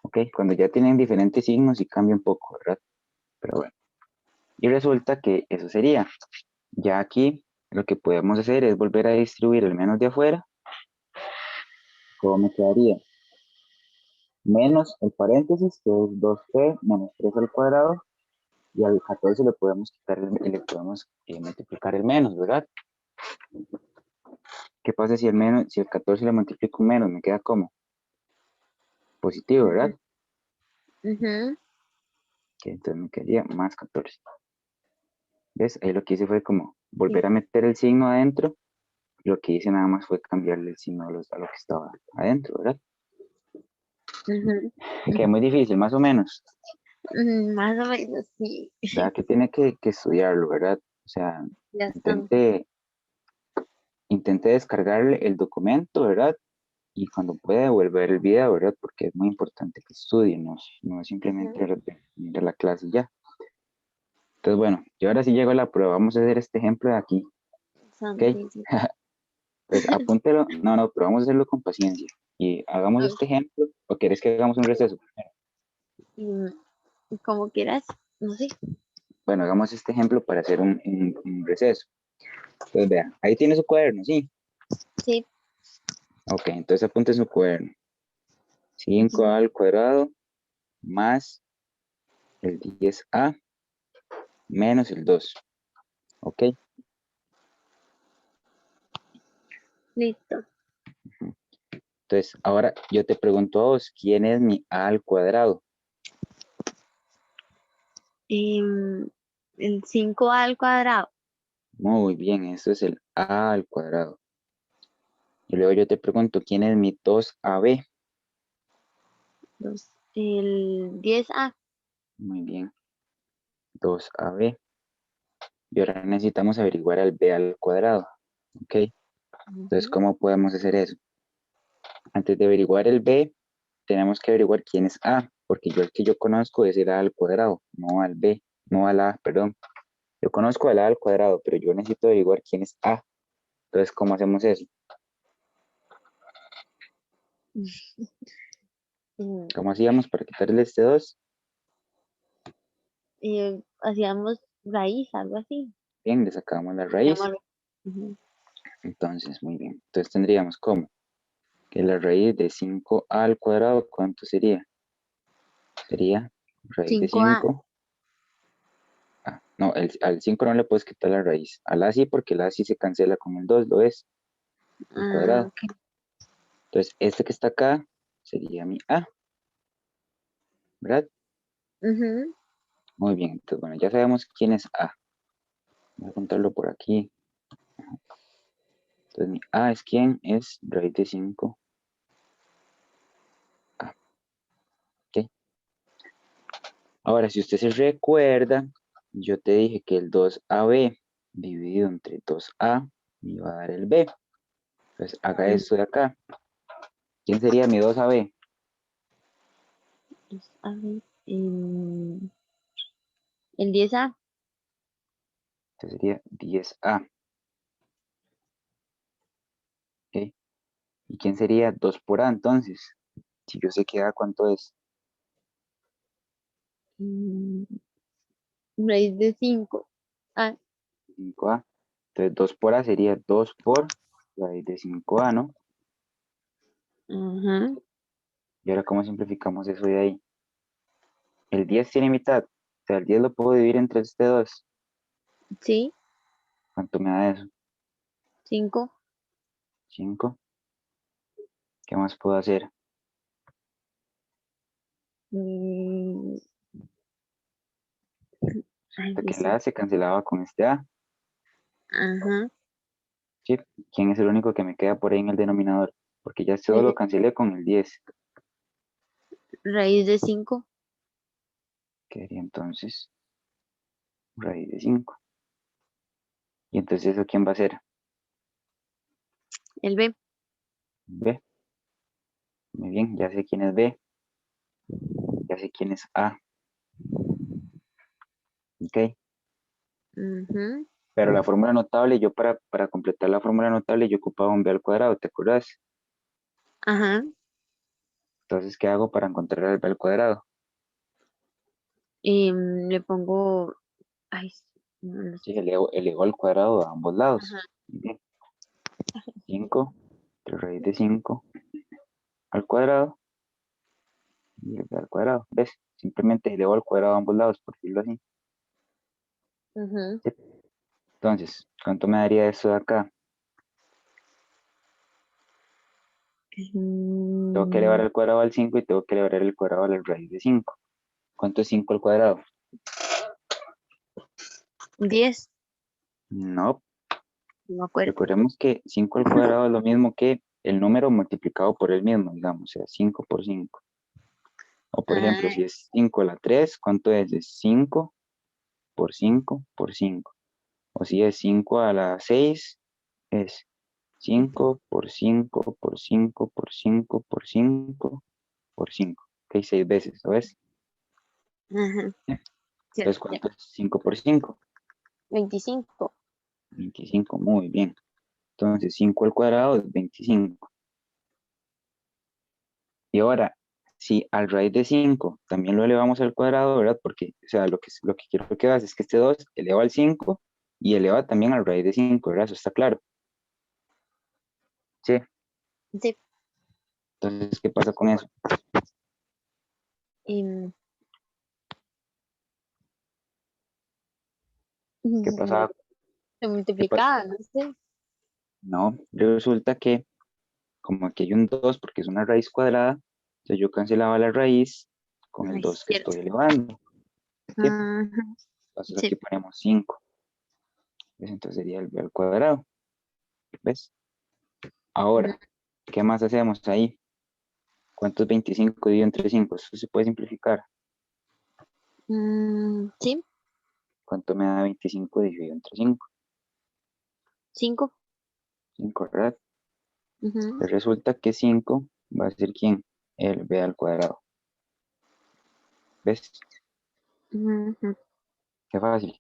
¿ok? Cuando ya tienen diferentes signos y cambia un poco, ¿verdad? Pero bueno. Y resulta que eso sería. Ya aquí lo que podemos hacer es volver a distribuir el menos de afuera. ¿Cómo me quedaría? Menos el paréntesis, que es 2p menos 3 al cuadrado. Y al 14 le podemos quitar le podemos multiplicar el menos, ¿verdad? ¿Qué pasa si el menos, si el 14 le multiplico un menos? Me queda como positivo, ujú, ¿verdad? ujú. Que entonces me quedaría más 14. ¿Ves? Ahí lo que hice fue como Sí. volver a meter el signo adentro. Lo que hice nada más fue cambiarle el signo a lo que estaba adentro, ¿verdad? Ujú, Que muy difícil, más o menos. más o menos, sí. ¿Verdad? Que tiene que estudiarlo, ¿verdad? O sea, Bastante. intente, intente descargarle el documento, ¿verdad? Y cuando pueda volver el video, ¿verdad? Porque es muy importante que estudien, no simplemente Ujú, ir a la clase y ya. Entonces, bueno, yo ahora sí llego a la prueba. Vamos a hacer este ejemplo de aquí, ¿ok? santísimo. Entonces, apúntelo. No, no, pero vamos a hacerlo con paciencia. Y hagamos Ok, este ejemplo. ¿O querés que hagamos un receso primero? como quieras, no sé. Bueno, hagamos este ejemplo para hacer un receso. Entonces, vea, ahí tiene su cuaderno, ¿sí? Sí. Ok, entonces apunte su cuaderno. 5 Ujú, al cuadrado más el 10a menos el 2. ¿Ok? listo. Entonces, ahora yo te pregunto a vos, ¿quién es mi a al cuadrado? Em, el 5 al cuadrado. Muy bien, eso es el a al cuadrado. Y luego yo te pregunto, ¿quién es mi 2ab? El 10A. Muy bien, 2ab. Y ahora necesitamos averiguar al b al cuadrado. ¿Ok? Entonces, Ujú. ¿cómo podemos hacer eso? Antes de averiguar el b, tenemos que averiguar quién es a, porque yo el que yo conozco es el a al cuadrado, no al b, no al a, perdón. Yo conozco al a al cuadrado, pero yo necesito averiguar quién es a. Entonces, ¿cómo hacemos eso? Mm, ¿Cómo hacíamos para quitarle este 2? hacíamos raíz, algo así. Bien, le sacamos la raíz. Llamarlo. Ujú. Entonces, muy bien. Entonces tendríamos como que la raíz de 5 al cuadrado, ¿cuánto sería? Sería raíz de 5A. 5. No, al 5 no le puedes quitar la raíz. Al a sí, porque el a sí se cancela con el 2, lo es, el Ah, cuadrado. ok. Entonces, este que está acá sería mi a, ¿verdad? Ujú. Muy bien. Entonces, bueno, ya sabemos quién es a. Voy a contarlo por aquí. Entonces, mi a es quién, es raíz de 5a. ¿Ok? Ahora, si usted se recuerda, yo te dije que el 2ab dividido entre 2a me iba a dar el b. Entonces, haga Mm, esto de acá. ¿Quién sería mi 2ab? a ver, el 10A. Entonces sería 10a. ¿Ok? ¿Y quién sería 2 por a entonces? Si yo sé que a cuánto es mm, raíz de 5. Ah, 5a. Entonces 2 por a sería 2 por raíz de 5a, ¿no? ajá. Y ahora, ¿cómo simplificamos eso de ahí? El 10 tiene mitad. O sea, el 10 lo puedo dividir entre este 2. Sí, ¿Cuánto me da eso? 5. 5. ¿Qué más puedo hacer? Ay, Hasta no que el sé. a se cancelaba con este a. Ajá. ¿Sí? ¿Quién es el único que me queda por ahí en el denominador? Porque ya todo lo Eh, cancelé con el 10. raíz de 5. Quedaría entonces raíz de 5. ¿Y entonces eso quién va a ser? El B. B. Muy bien, ya sé quién es B, ya sé quién es A. Ok. Ujú. Pero la fórmula notable, yo para completar la fórmula notable, yo ocupaba un B al cuadrado, ¿te acuerdas? Ajá. Entonces, ¿qué hago para encontrar el B al cuadrado? Y le pongo, ay, no Sí, sé. elevo al cuadrado a ambos lados. Ajá. Bien. 5, raíz de 5 al cuadrado y el B al cuadrado. ¿Ves? Simplemente elevo al cuadrado a ambos lados, por decirlo así. Ujú. ¿Sí? Entonces, ¿cuánto me daría eso de acá? Tengo que elevar Mm, al cuadrado al 5 y tengo que elevar el cuadrado a la raíz de 5. ¿Cuánto es 5 al cuadrado? 10, No, no me acuerdo. recordemos que 5 al cuadrado es lo mismo que el número multiplicado por el mismo, digamos, o sea, 5 por 5. O por ejemplo, Ah, si es 5 a la 3, ¿cuánto es? Es 5 por 5 por 5. O si es 5 a la 6, es 5 por 5 por 5 por 5 por 5 por 5. Ok, 6 veces, ¿lo ves? ajá, Entonces, cierto, ya. ¿cuánto es 5 por 5? 25. 25, muy bien. Entonces, 5 al cuadrado es 25. Y ahora, si al raíz de 5 también lo elevamos al cuadrado, ¿verdad? Porque, o sea, lo que quiero que hagas es que este 2 eleva al 5 y eleva también al raíz de 5, ¿verdad? Eso está claro. Sí. Sí. Entonces, ¿qué pasa con eso? em, ¿Qué pasa? Se ¿Qué pa- multiplicaba, no sé. No, resulta que como aquí hay un 2 porque es una raíz cuadrada, entonces yo cancelaba la raíz con el Ay, 2 que cierto. estoy elevando. ¿Sí? Ajá, Entonces sí. aquí ponemos 5. Entonces sería el b al cuadrado. ¿Ves? Mm, Ahora, ¿qué más hacemos ahí? ¿Cuánto es 25 dividido entre 5? Eso se puede simplificar. sí, ¿Cuánto me da 25 dividido entre 5? 5. 5, ¿verdad? Ujú, Pues resulta que 5 va a ser ¿quién? El b al cuadrado. ¿Ves? ujú, Qué fácil.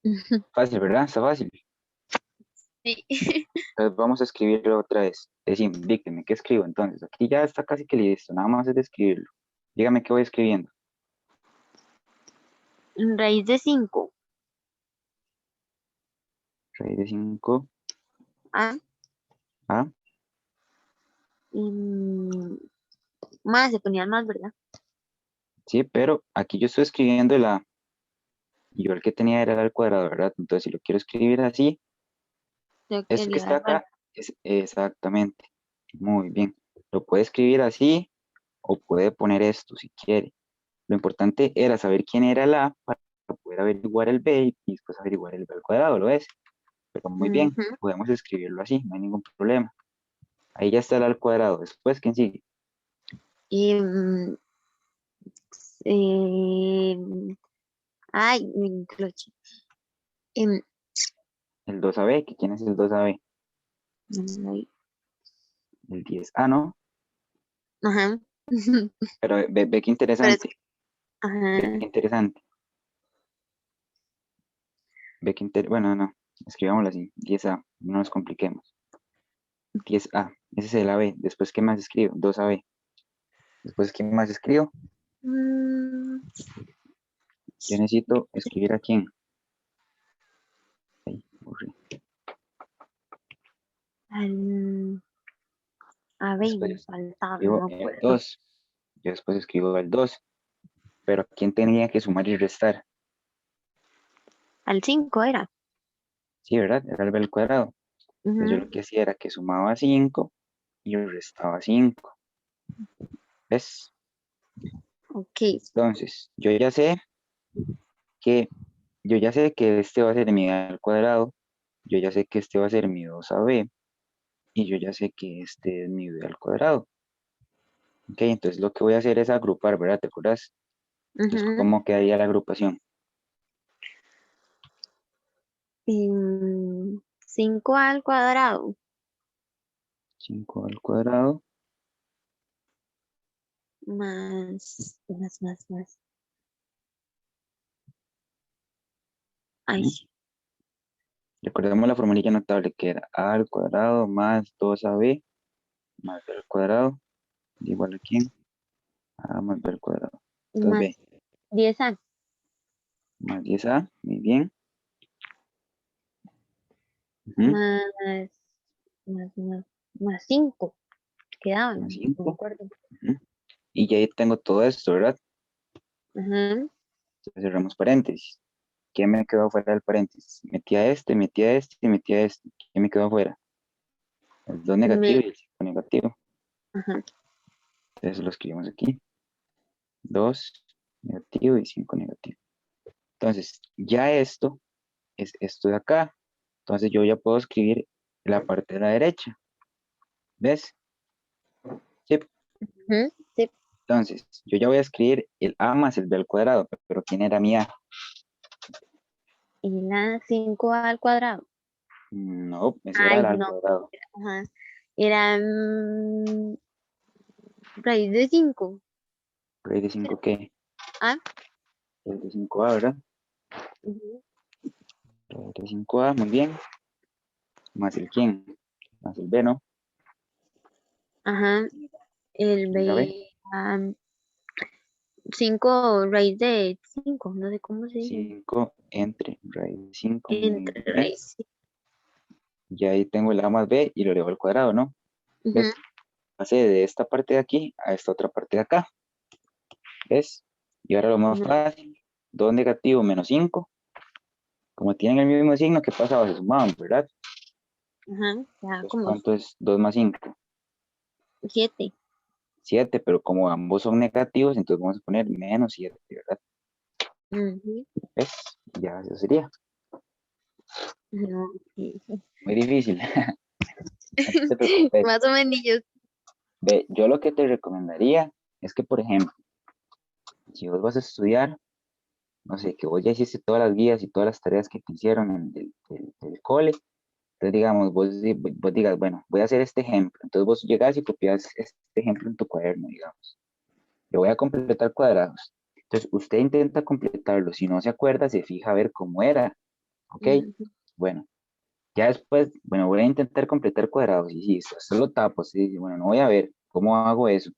ujú. Fácil, ¿verdad? Está fácil. Sí. Entonces vamos a escribirlo otra vez. Decime, dígame, ¿qué escribo entonces? Aquí ya está casi que listo, nada más es de escribirlo. Dígame qué voy escribiendo. Raíz de 5. Raíz de 5 Ah, a, más, se ponían más, ¿verdad? sí, pero aquí yo estoy escribiendo el a y yo el que tenía era el al cuadrado, ¿verdad? Entonces si lo quiero escribir así, Tengo que esto que está elevarlo al. acá es exactamente. Muy bien. Lo puede escribir así o puede poner esto si quiere. Lo importante era saber quién era el a para poder averiguar el b y después averiguar el b al cuadrado, ¿lo ves? Pero muy bien, Ujú. podemos escribirlo así, no hay ningún problema. Ahí ya está el al cuadrado. Después, ¿quién sigue? Y, ay, mi cloche. Em, El 2AB, ¿que quién es el 2AB? ay, El 10A, ¿no? ajá. Pero ve qué Pero es que, interesante, ve qué ajá. interesante, bueno, no, escribámoslo así, 10A, no nos compliquemos. 10A, ese es el AB. Después, ¿qué más escribo? 2AB. Después, ¿qué más escribo? Mm, Yo necesito escribir a quién. Ahí, aburrí. al, a ver, me Después faltaba, no escribo me el acuerdo. 2. Yo después escribo el 2. Pero ¿a quién tenía que sumar y restar? Al 5 era. Sí, ¿verdad? Era el B al cuadrado. Entonces yo Ujú. lo que hacía era que sumaba 5 y restaba 5. ¿Ves? Ok. Entonces, que, yo ya sé que este va a ser mi A al cuadrado, yo ya sé que este va a ser mi 2AB y yo ya sé que este es mi B al cuadrado. Ok, entonces lo que voy a hacer es agrupar, ¿verdad? ¿Te acuerdas? Entonces, Ujú. ¿cómo quedaría la agrupación? 5 al cuadrado. 5 al cuadrado. Más. Ay, ¿Mm? Recordemos la formulilla notable que era a al cuadrado más 2ab más b al cuadrado igual a quién, a más b al cuadrado. Entonces más b 10A, más 10a, muy bien. Ujú, más, más 5 más quedaban, no me 5. acuerdo. Y ya ahí tengo todo esto, ¿verdad? Ajá. Entonces cerramos paréntesis. ¿Qué me quedó fuera del paréntesis? Metía este, metía este y metía este. ¿Qué me quedó fuera? El 2 negativo Me, y el 5 negativo. ajá. Entonces lo escribimos aquí. 2 negativo y 5 negativo. Entonces, ya esto es esto de acá. Entonces yo ya puedo escribir la parte de la derecha. ¿Ves? Sí. Ujú, sí. Entonces, yo ya voy a escribir el a más el b al cuadrado. Pero ¿quién era mi a? Y la 5A al cuadrado. No, ese era el Ay, a al no. cuadrado. Ajá. Era raíz de 5. Raíz de 5, ¿qué? Ah, Raíz de 5a, ¿verdad? ujú. Raíz de 5a, muy bien. Más el quién. Más el b, ¿no? Ajá. El ¿Quién era b? B, 5 raíz de 5, no sé cómo se dice. 5 entre raíz de 5, muy Entre bien. raíz. Sí. Y ahí tengo el a más b y lo elevo al cuadrado, ¿no? Ujú, ¿Ves? Pasé de esta parte de aquí a esta otra parte de acá. ¿Ves? Y ahora lo más ujú, fácil. 2 negativo menos 5. Como tienen el mismo signo, ¿qué pasaba? Se sumaban, ¿verdad? ajá. Ya Entonces, como ¿cuánto es 2 más 5? 7. 7, pero como ambos son negativos, entonces vamos a poner menos 7, ¿verdad? Ujú, ¿Ves? Ya eso sería. no, sí. Muy difícil. No te preocupes. Más o menos. Ve, yo lo que te recomendaría es que, por ejemplo, si vos vas a estudiar, no sé, que vos ya hiciste todas las guías y todas las tareas que te hicieron del cole, entonces digamos, vos digas, bueno, voy a hacer este ejemplo. Entonces vos llegás y copias este ejemplo en tu cuaderno, digamos. Yo voy a completar cuadrados. Entonces usted intenta completarlo. Si no se acuerda, se fija a ver cómo era. ¿Ok? Ujú, Bueno, ya después, bueno, voy a intentar completar cuadrados. Y si esto lo tapo, usted dice, bueno, no voy a ver cómo hago eso.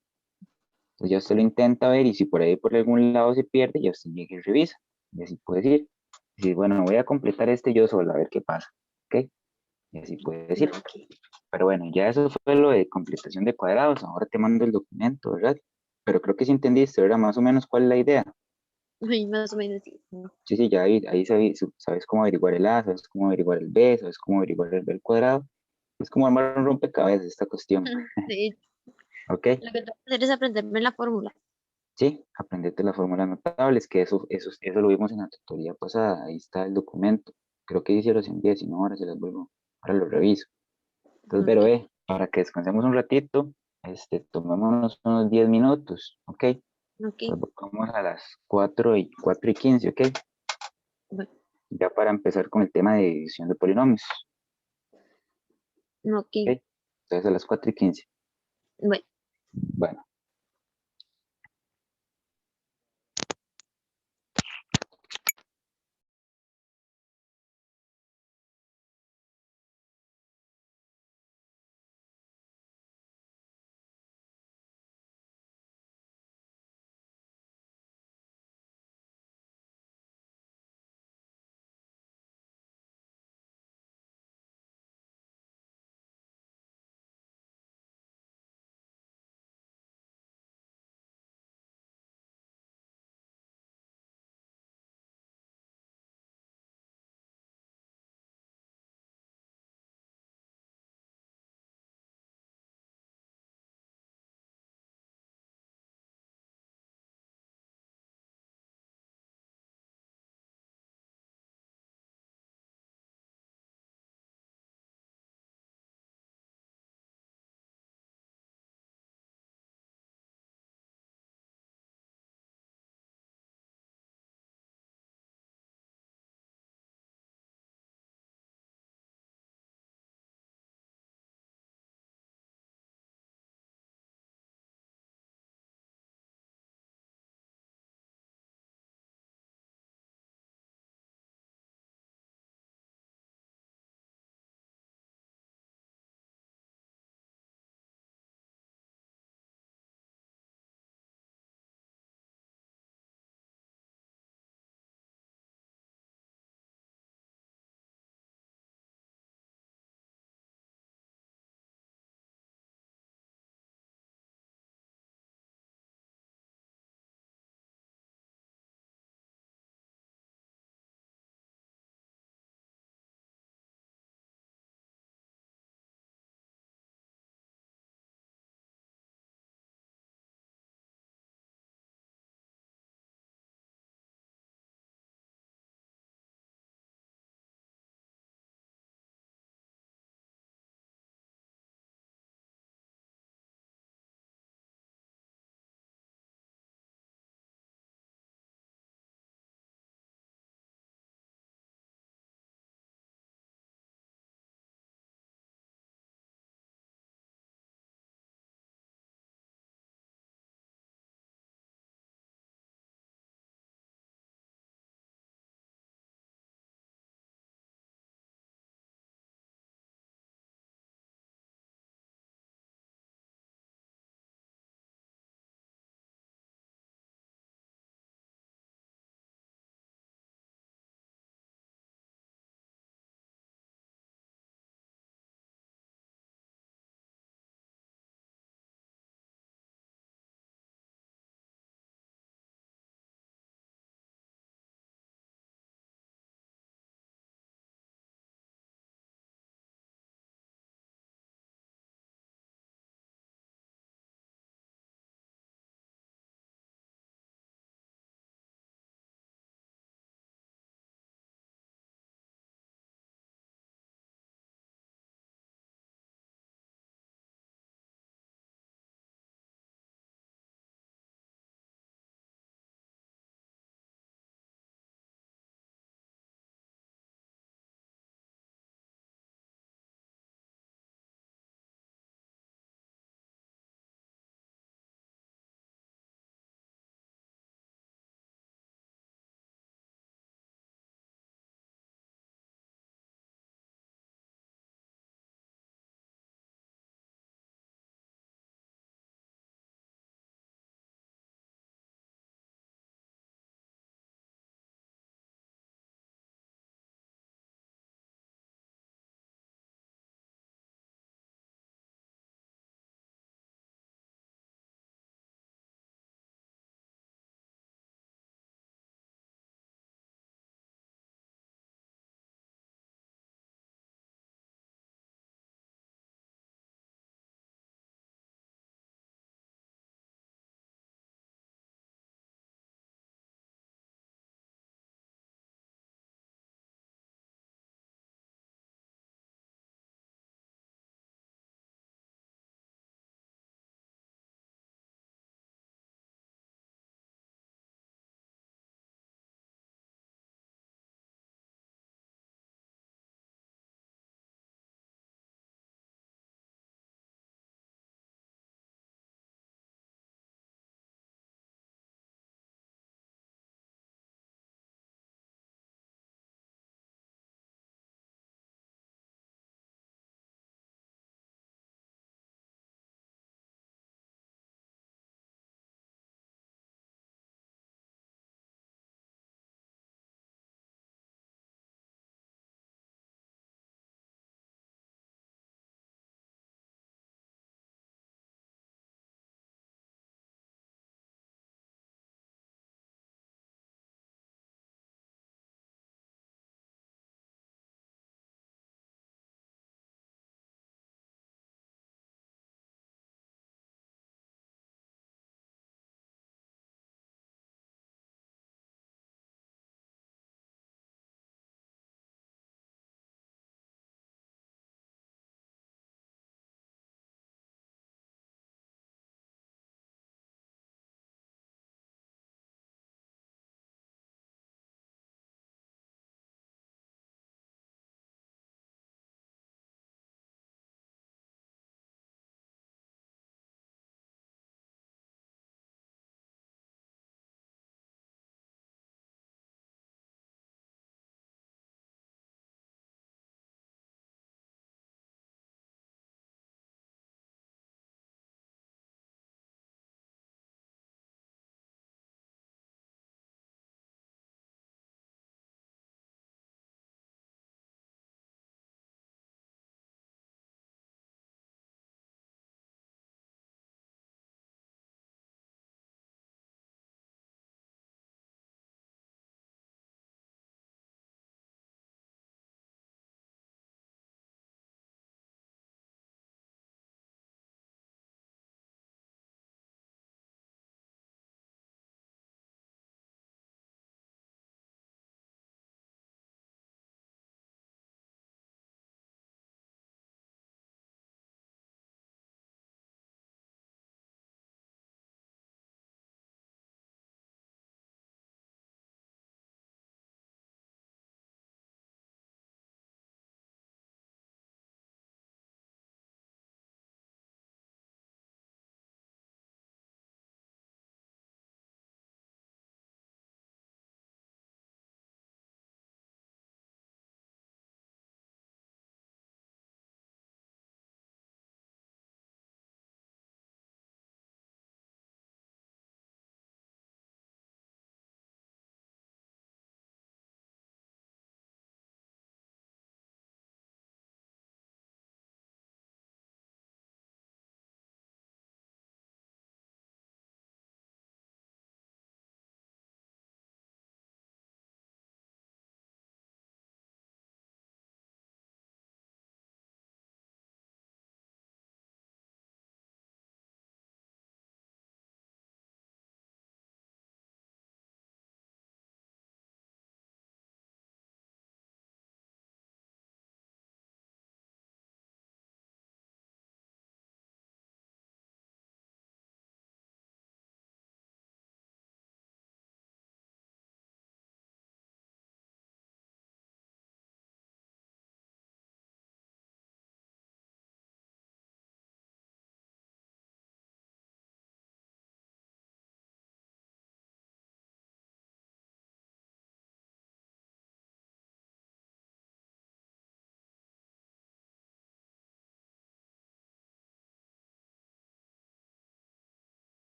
Entonces ya usted lo intenta ver y si por ahí por algún lado se pierde, ya usted llega y revisa. Y así puede decir. Decir, bueno, voy a completar este yo solo, a ver qué pasa. ¿Ok? Y así puede decir. ok. Pero bueno, ya eso fue lo de completación de cuadrados. Ahora te mando el documento, ¿verdad? Pero creo que sí entendiste, ¿verdad? Más o menos cuál es la idea. Ay, más o menos sí. No, Sí, sí, ya ahí sabes cómo averiguar el A, sabes cómo averiguar el B, sabes cómo averiguar el B al cuadrado. Es como armar un rompecabezas esta cuestión. sí, ¿Ok? lo que tengo que hacer es aprenderme la fórmula. Sí, aprendete las fórmulas notables, que eso lo vimos en la tutoría pasada. Ahí está el documento. Creo que hice los envié, si no, ahora se las vuelvo, ahora lo reviso. Entonces, pero Ok, para que descansemos un ratito, tomémonos unos 10 minutos, ¿ok? ok, Entonces vamos a las 4:15, ¿ok? bueno, Ya para empezar con el tema de división de polinomios, ok, ¿ok? Entonces a las 4:15. bueno. Bueno.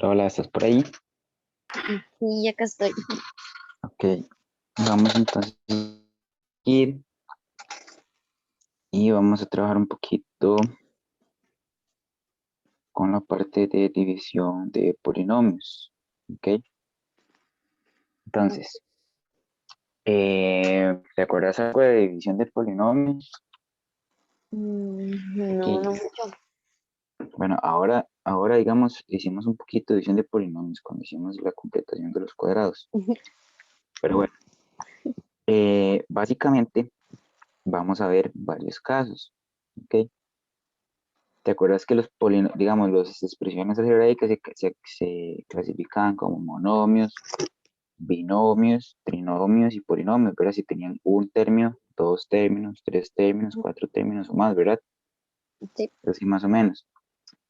Hola, ¿estás por ahí? Y acá estoy. Ok, vamos entonces a ir y vamos a trabajar un poquito con la parte de división de polinomios. Ok, entonces, ¿te acuerdas algo de división de polinomios? No, Aquí, no mucho. bueno, ahora digamos, hicimos un poquito de división de polinomios cuando hicimos la completación de los cuadrados. Pero bueno, básicamente vamos a ver varios casos. ¿Ok? ¿Te acuerdas que los polinomios, digamos, las expresiones algebraicas se clasificaban como monomios, binomios, trinomios y polinomios, ¿verdad? Si tenían un término, dos términos, tres términos, cuatro términos o más, ¿verdad? Sí. Así más o menos.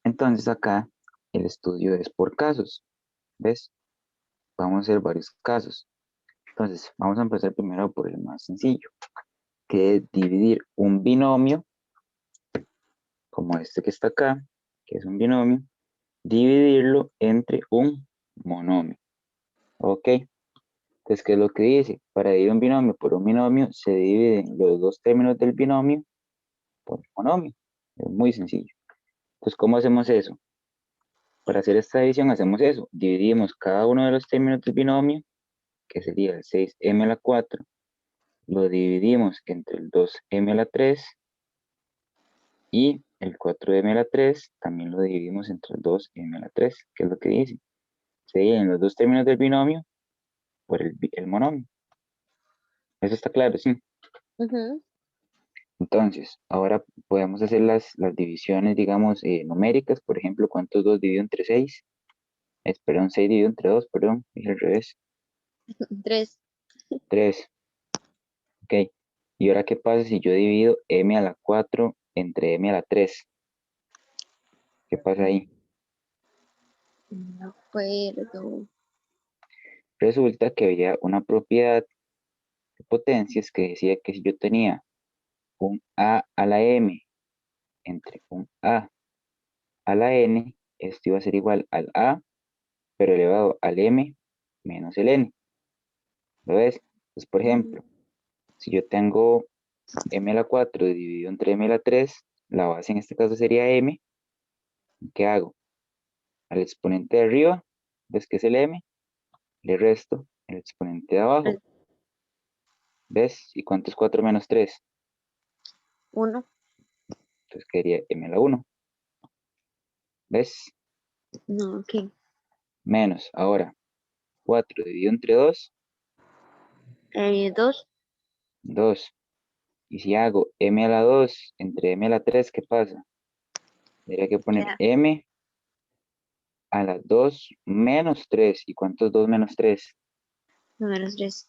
Entonces acá el estudio es por casos, ¿ves? Vamos a hacer varios casos. Entonces, vamos a empezar primero por el más sencillo, que es dividir un binomio, como este que está acá, que es un binomio, dividirlo entre un monomio. ¿Ok? Entonces, ¿qué es lo que dice? Para dividir un binomio por un binomio, se dividen los dos términos del binomio por el monomio. Es muy sencillo. Entonces, ¿cómo hacemos eso? Para hacer esta división hacemos eso. Dividimos cada uno de los términos del binomio, que sería el 6m a la 4, lo dividimos entre el 2m a la 3 y el 4m a la 3 también lo dividimos entre el 2m a la 3. ¿Qué es lo que dice? Se dividen los dos términos del binomio por el monomio. Eso está claro, sí. Ujú. Entonces, ahora podemos hacer las divisiones, digamos, numéricas. Por ejemplo, ¿cuántos 2 divido entre 6? Perdón, 6 divido entre 2, perdón, dije al revés. 3. 3, ok. ¿Y ahora qué pasa si yo divido m a la 4 entre m a la 3? ¿Qué pasa ahí? No acuerdo. Resulta que había una propiedad de potencias que decía que si yo tenía un a a la m entre un a la n, esto iba a ser igual al a, pero elevado al m menos el n. ¿Lo ves? Entonces, por ejemplo, si yo tengo m a la 4 dividido entre m a la 3, la base en este caso sería m. ¿Qué hago? Al exponente de arriba, ¿ves que es el m? Le resto el exponente de abajo. ¿Ves? ¿Y cuánto es 4 menos 3? 1. Entonces quedaría m a la 1. ¿Ves? No, ok. Menos. Ahora, 4 dividido entre 2, 2. 2. Y si hago m a la 2 entre m a la 3, ¿qué pasa? Tendría que poner Queda m a la 2 menos 3. ¿Y cuánto es 2 menos 3? menos 3.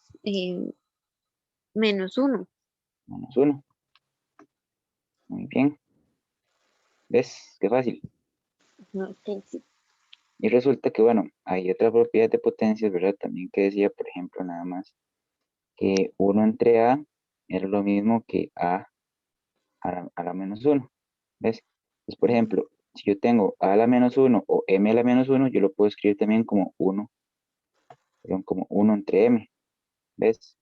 Menos 1. Menos 1. Muy bien. ¿Ves? Qué fácil. No, ok, sí. Y resulta que, bueno, hay otra propiedad de potencias, ¿verdad? También que decía, por ejemplo, nada más que 1 entre a era lo mismo que a a la menos 1. ¿Ves? Entonces, por ejemplo, si yo tengo a la menos 1 o m a la menos 1, yo lo puedo escribir también como 1, perdón, como 1 entre m. ¿Ves?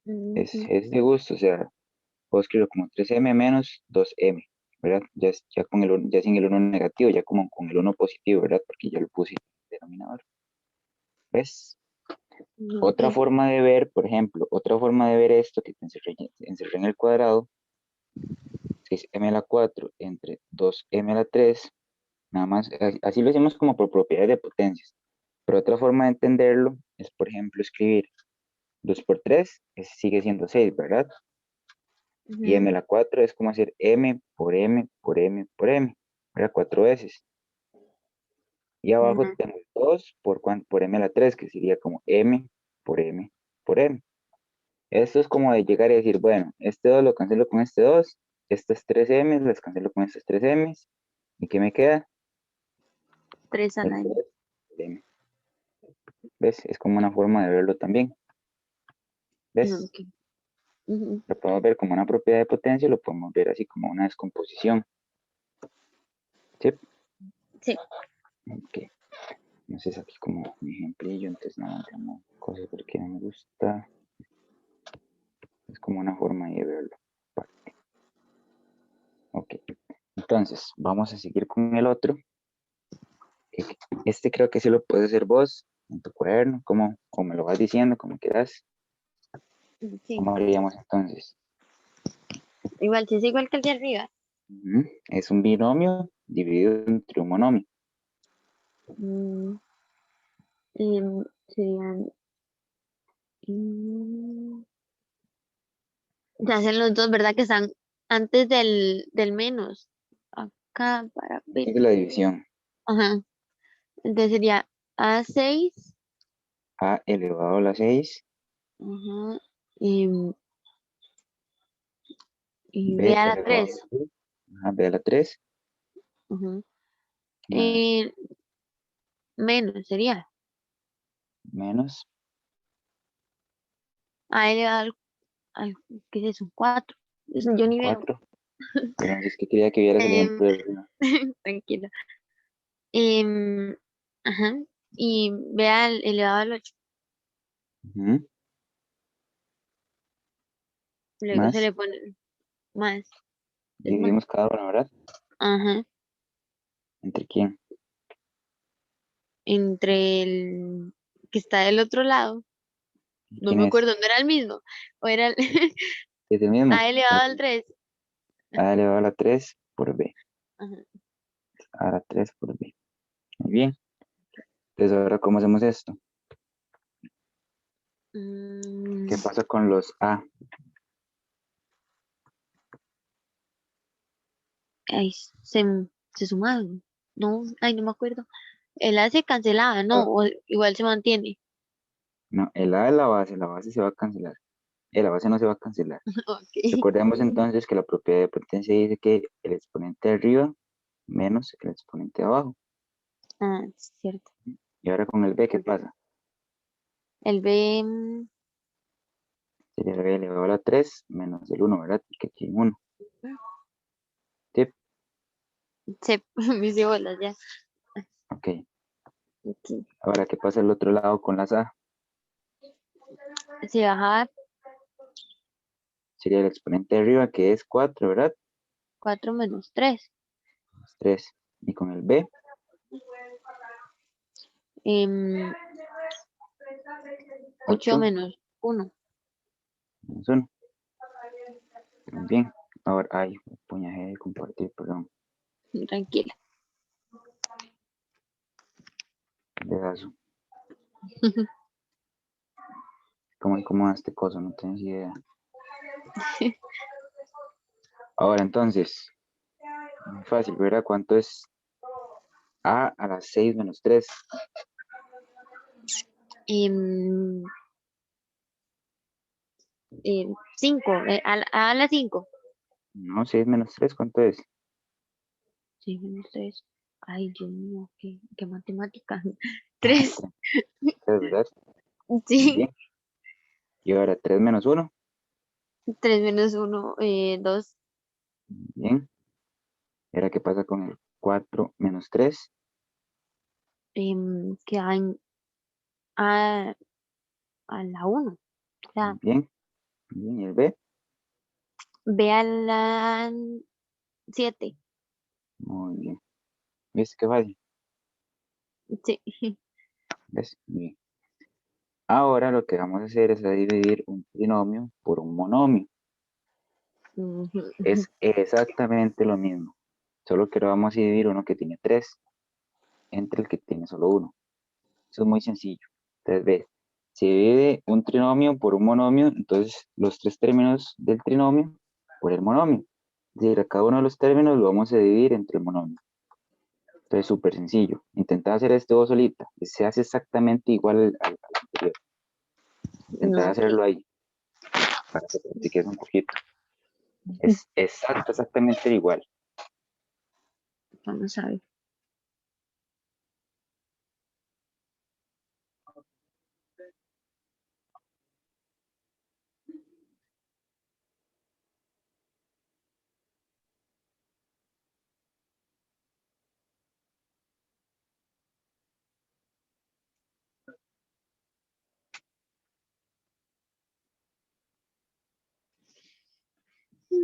Ujú. Es de gusto, o sea, puedo escribirlo como 3m menos 2m, ¿verdad? Ya, con ya sin el 1 negativo, ya como con el 1 positivo, ¿verdad? Porque ya lo puse en el denominador. ¿Ves? Ok. Otra forma de ver, por ejemplo, otra forma de ver esto que te encerré en el cuadrado, 6m a la 4 entre 2m a la 3, nada más, así lo hicimos como por propiedades de potencias. Pero otra forma de entenderlo es, por ejemplo, escribir 2 por 3, sigue siendo 6, ¿verdad? Y m a Ujú. la 4 es como hacer m por m por m por m, ¿verdad? 4 veces. Y abajo Ujú. tengo 2 por m a la 3, que sería como m por m por m. Esto es como de llegar y decir, bueno, este 2 lo cancelo con este 2, estas 3 m las cancelo con estas 3 m, ¿y qué me queda? 3 a la El N. 3 por m. ¿Ves? Es como una forma de verlo también. ¿Ves? Ok. Ujú. Lo podemos ver como una propiedad de potencia, lo podemos ver así como una descomposición. ¿Sí? Sí. Ok. No sé, aquí como un ejemplillo, entonces nada, digamos, cosas porque no me gusta. Es como una forma ahí de verlo. Ok, entonces vamos a seguir con el otro. Este creo que sí lo puedes hacer vos en tu cuaderno, como, o me lo vas diciendo, como quieras. Sí, ¿Cómo haríamos entonces? igual, si es igual que el de arriba. Es un binomio dividido entre un monomio. Mm, serían. mm, Se hacen los dos, ¿verdad? Que están antes del menos. Acá para ver. Esta es la división. Ajá. Entonces sería A6. A elevado a la 6, Ajá. Y, y B B a la elevado a 3. la 3, B a la 3, Ajá. más Eh, Menos sería. menos A elevado al, ¿qué es eso? 4. Yo ni veo. 4. Pero es que quería que vieras el Em, ejemplo de arriba. tranquila. Em, ajá. Y B al elevado al 8. Ujú, Luego se más, le pone más. Es más. dividimos cada uno, ¿verdad? Ajá. ¿Entre quién? Entre el que está del otro lado. No ¿Quién me es? acuerdo, no era el mismo. O era el Es el mismo. A elevado al 3. A elevado a la 3 por B. Ajá. A la 3 por B. Muy bien. Entonces, ahora, ¿cómo hacemos esto? Mm, ¿Qué pasa con los A? ay, se, se sumaron. No, ay, no me acuerdo. El A se cancelaba, no, o igual se mantiene. No, el A es la base se va a cancelar. La base no se va a cancelar. Ok. Recordemos entonces que la propiedad de potencia dice que el exponente de arriba menos el exponente de abajo. Ah, es cierto. Y ahora con el B, ¿qué pasa? El B, Sería el B elevado a la 3 menos el 1, ¿verdad? Porque aquí hay 1. Sí, se me hice bolas ya. ok. Ok. Ahora, ¿qué pasa al otro lado con las A? Se baja Sería el exponente de arriba que es 4, ¿verdad? 4 menos 3. Más 3. Y con el B, 8 8 menos 1. menos 1. Muy bien. Ahora, ay, puñaje de compartir, perdón. Tranquila. Dedazo. ¿Cómo este coso? No tienes idea. Ahora, entonces, muy fácil, ¿verdad? ¿Cuánto es A la 6 menos 3? 5. A la 5. No, 6 menos 3, ¿cuánto es? 6 menos 3. Ay, Dios mío, qué matemática. 3. 3, ¿verdad? Muy Sí. bien. Y ahora 3 menos 1. 3 menos 1, 2. Bien. ¿Y ahora qué pasa con el 4 menos 3? Queda a, a la 1. O sea, Bien. Bien. ¿Y el B? ve a la 7. Muy bien. ¿Ves qué fácil? Sí. ¿Ves? Muy bien. Ahora lo que vamos a hacer es a dividir un trinomio por un monomio. Ujú. Es exactamente lo mismo. Solo que ahora vamos a dividir uno que tiene 3 entre el que tiene solo uno. Eso es muy sencillo. Entonces, ves, si divide un trinomio por un monomio, entonces los tres términos del trinomio por el monomio. Es decir, a cada uno de los términos lo vamos a dividir entre el monomio. Entonces, súper sencillo. Intenta hacer esto vos solita. Se hace exactamente igual al anterior. Intenta No, ok. hacerlo ahí para que practiques un poquito. Es exactamente igual. Vamos a ver. Si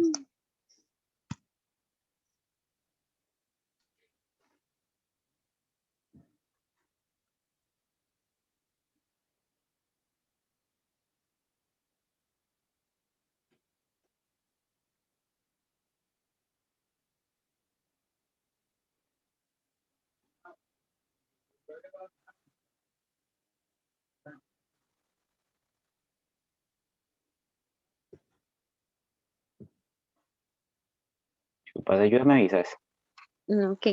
ocupas ayuda, me avisas. Ok.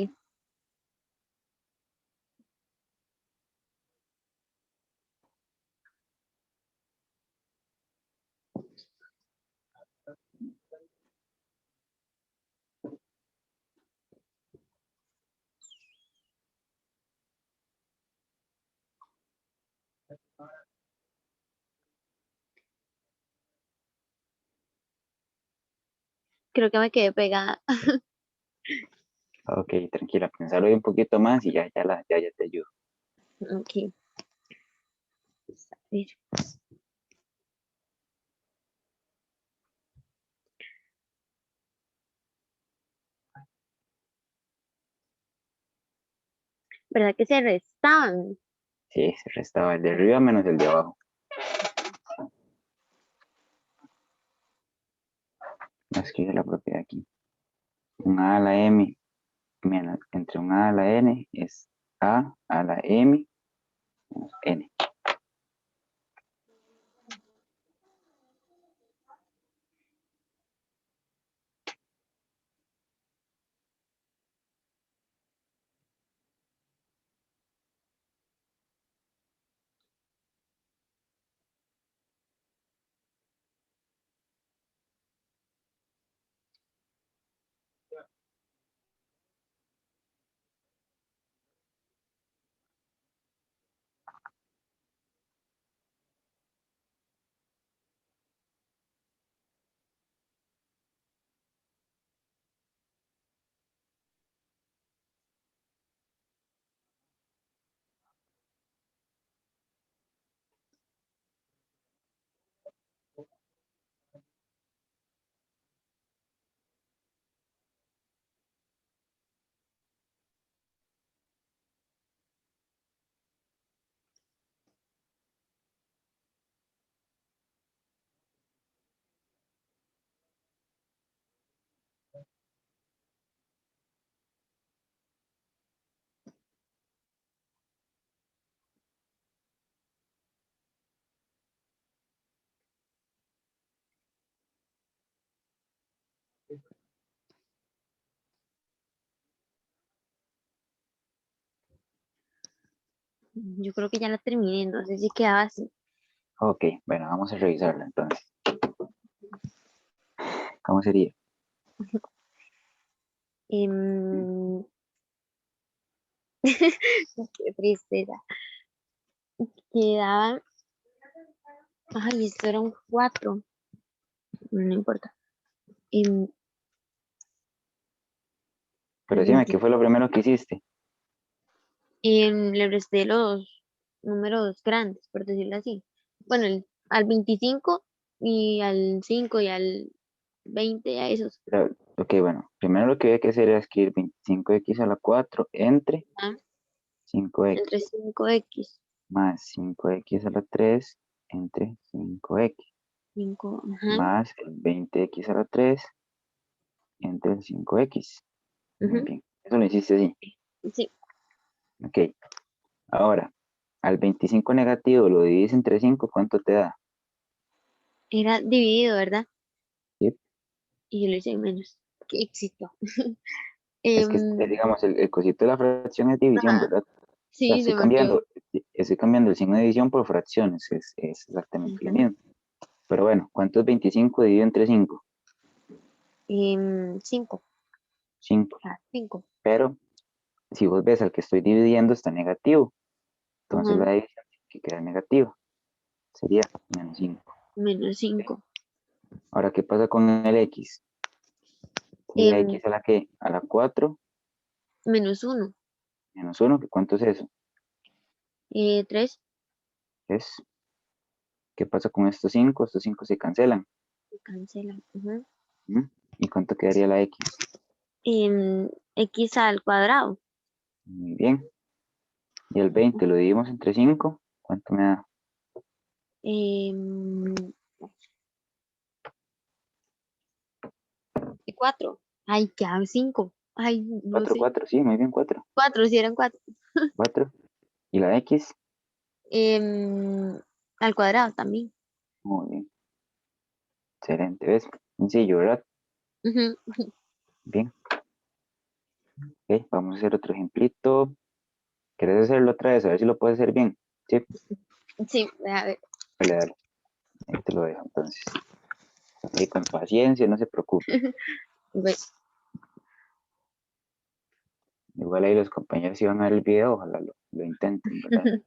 Creo que me quedé pegada. Ok, tranquila, pensarlo un poquito más y ya te ayudo. Ok. A ver. ¿Verdad que se restaban? Sí, se restaba el de arriba menos el de abajo. Escribe la propiedad aquí. Un A a la M menos entre un A a la N es A a la M menos N. Yo creo que ya la terminé. No sé si quedaba así. Ok, bueno, vamos a revisarla entonces. ¿Cómo sería? Em, qué tristeza. Quedaban. Ay, esto era un 4. No importa. Em, al Pero dime, 20 ¿qué fue lo primero que hiciste? le resté los números grandes, por decirlo así. Bueno, al 25 y al 5 y al 20 a esos. Ok, bueno, primero lo que había que hacer era escribir 25x a la 4 entre ¿Ah? Entre 5x 5x. más 5x a la 3 entre 5x 5, ajá, más el 20x a la 3 entre el 5x. Muy ujú, bien, eso lo hiciste así. sí, Ok, ahora, al 25 negativo lo divides entre 5, ¿cuánto te da? era dividido, ¿verdad? ¿Sí? Y yo lo hice en menos. Qué éxito. Es que, Em, digamos, el cosito de la fracción es división, ajá, ¿verdad? O sea, sí, se me olvidó. estoy cambiando el signo de división por fracciones, es exactamente lo Ujú. mismo. Pero bueno, ¿cuánto es 25 dividido entre 5? 5, 5. 5. Pero si vos ves al que estoy dividiendo está negativo, entonces la división que queda negativa sería menos 5. Menos 5. Ahora, ¿qué pasa con el x? Si a x a la que, a la 4 Menos 1. menos 1, ¿cuánto es eso? 3. Es, ¿qué pasa con estos 5? Estos 5 se cancelan. Cancela. Ujú. Ujú. ¿Y cuánto quedaría la X? X al cuadrado. Muy bien. Y el 20 lo dividimos entre 5. ¿Cuánto me da? Em, 4. Ay, ¿qué hago? 5. Ay, no 4 sé. 4 sí, muy bien, 4 4, si eran 4. 4. ¿Y la X? Al cuadrado también. Muy bien. Excelente, ¿ves? Sencillo, ¿verdad? Ujú. Bien. Ok, vamos a hacer otro ejemplito. ¿Querés hacerlo otra vez? A ver si lo puedes hacer bien. Sí, Sí, a ver. dale, dale. Ahí te lo dejo entonces. Ahí con paciencia, no se preocupe. Ve. Igual ahí los compañeros si van a ver el video, ojalá lo intenten, ¿verdad?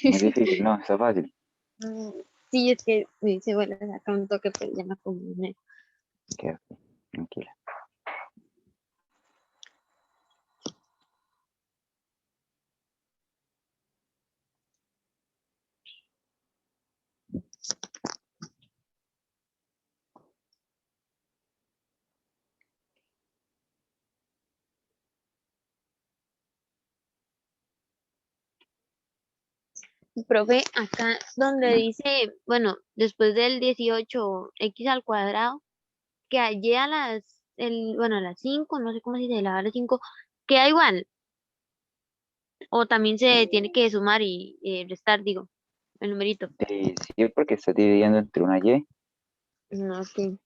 No es difícil, no, está fácil. Mm, Sí, es que me dice, bueno, saca un toque, pero ya me acomodé. Quédate, tranquila. Profe, acá donde dice, bueno, después del 18x al cuadrado, que allí a bueno, a las 5 no sé cómo se dice, a las 5 queda igual, o también se tiene que sumar y restar, digo, el numerito. Sí, porque estás dividiendo entre una Y. No, ok,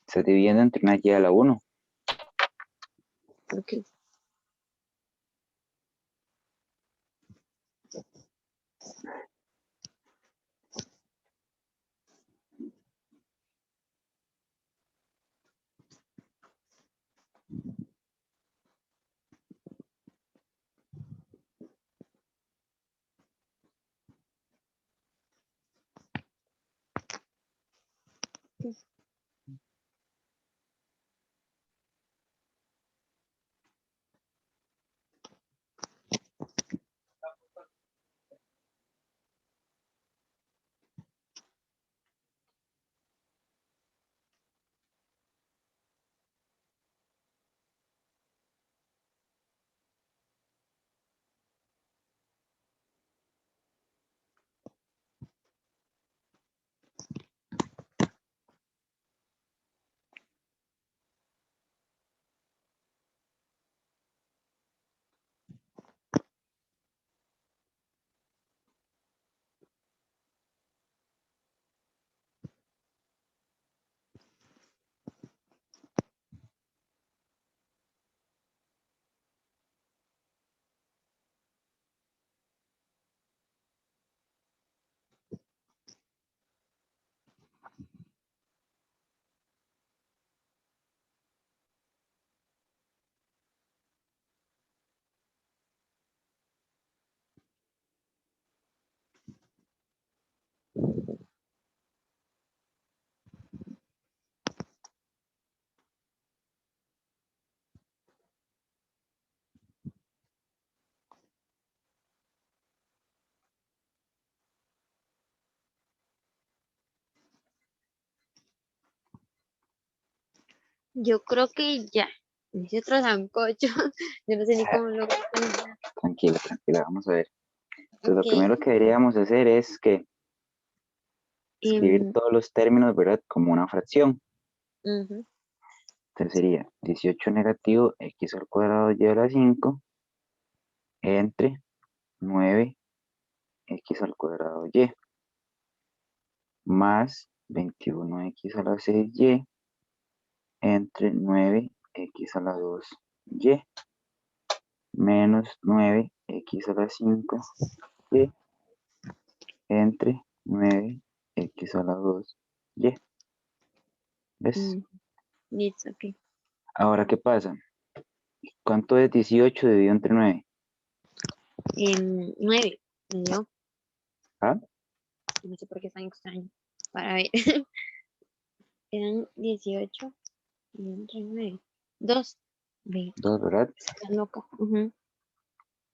Estás dividiendo entre una Y a la 1. ok. Yo creo que ya. Hice otro sancocho. Yo no sé ni cómo lo voy a poner. Tranquila, tranquila, vamos a ver. Entonces, lo Ok. primero que deberíamos hacer es que escribir em, todos los términos, ¿verdad? Como una fracción. ujú, Entonces sería 18 negativo x al cuadrado y a la 5 entre 9 x al cuadrado y más 21 x a la 6y entre 9 x a la 2y menos 9 x a la 5y entre 9 x a la 2y. ¿Ves? mm, listo, ok. Ahora, ¿qué pasa? ¿Cuánto es 18 dividido entre 9? 9. Me dio. ¿Ah? No sé por qué es tan extraño. Para ver. Eran 18 y entre 9. 2. Ve, 2, ¿verdad? está loca. Ujú,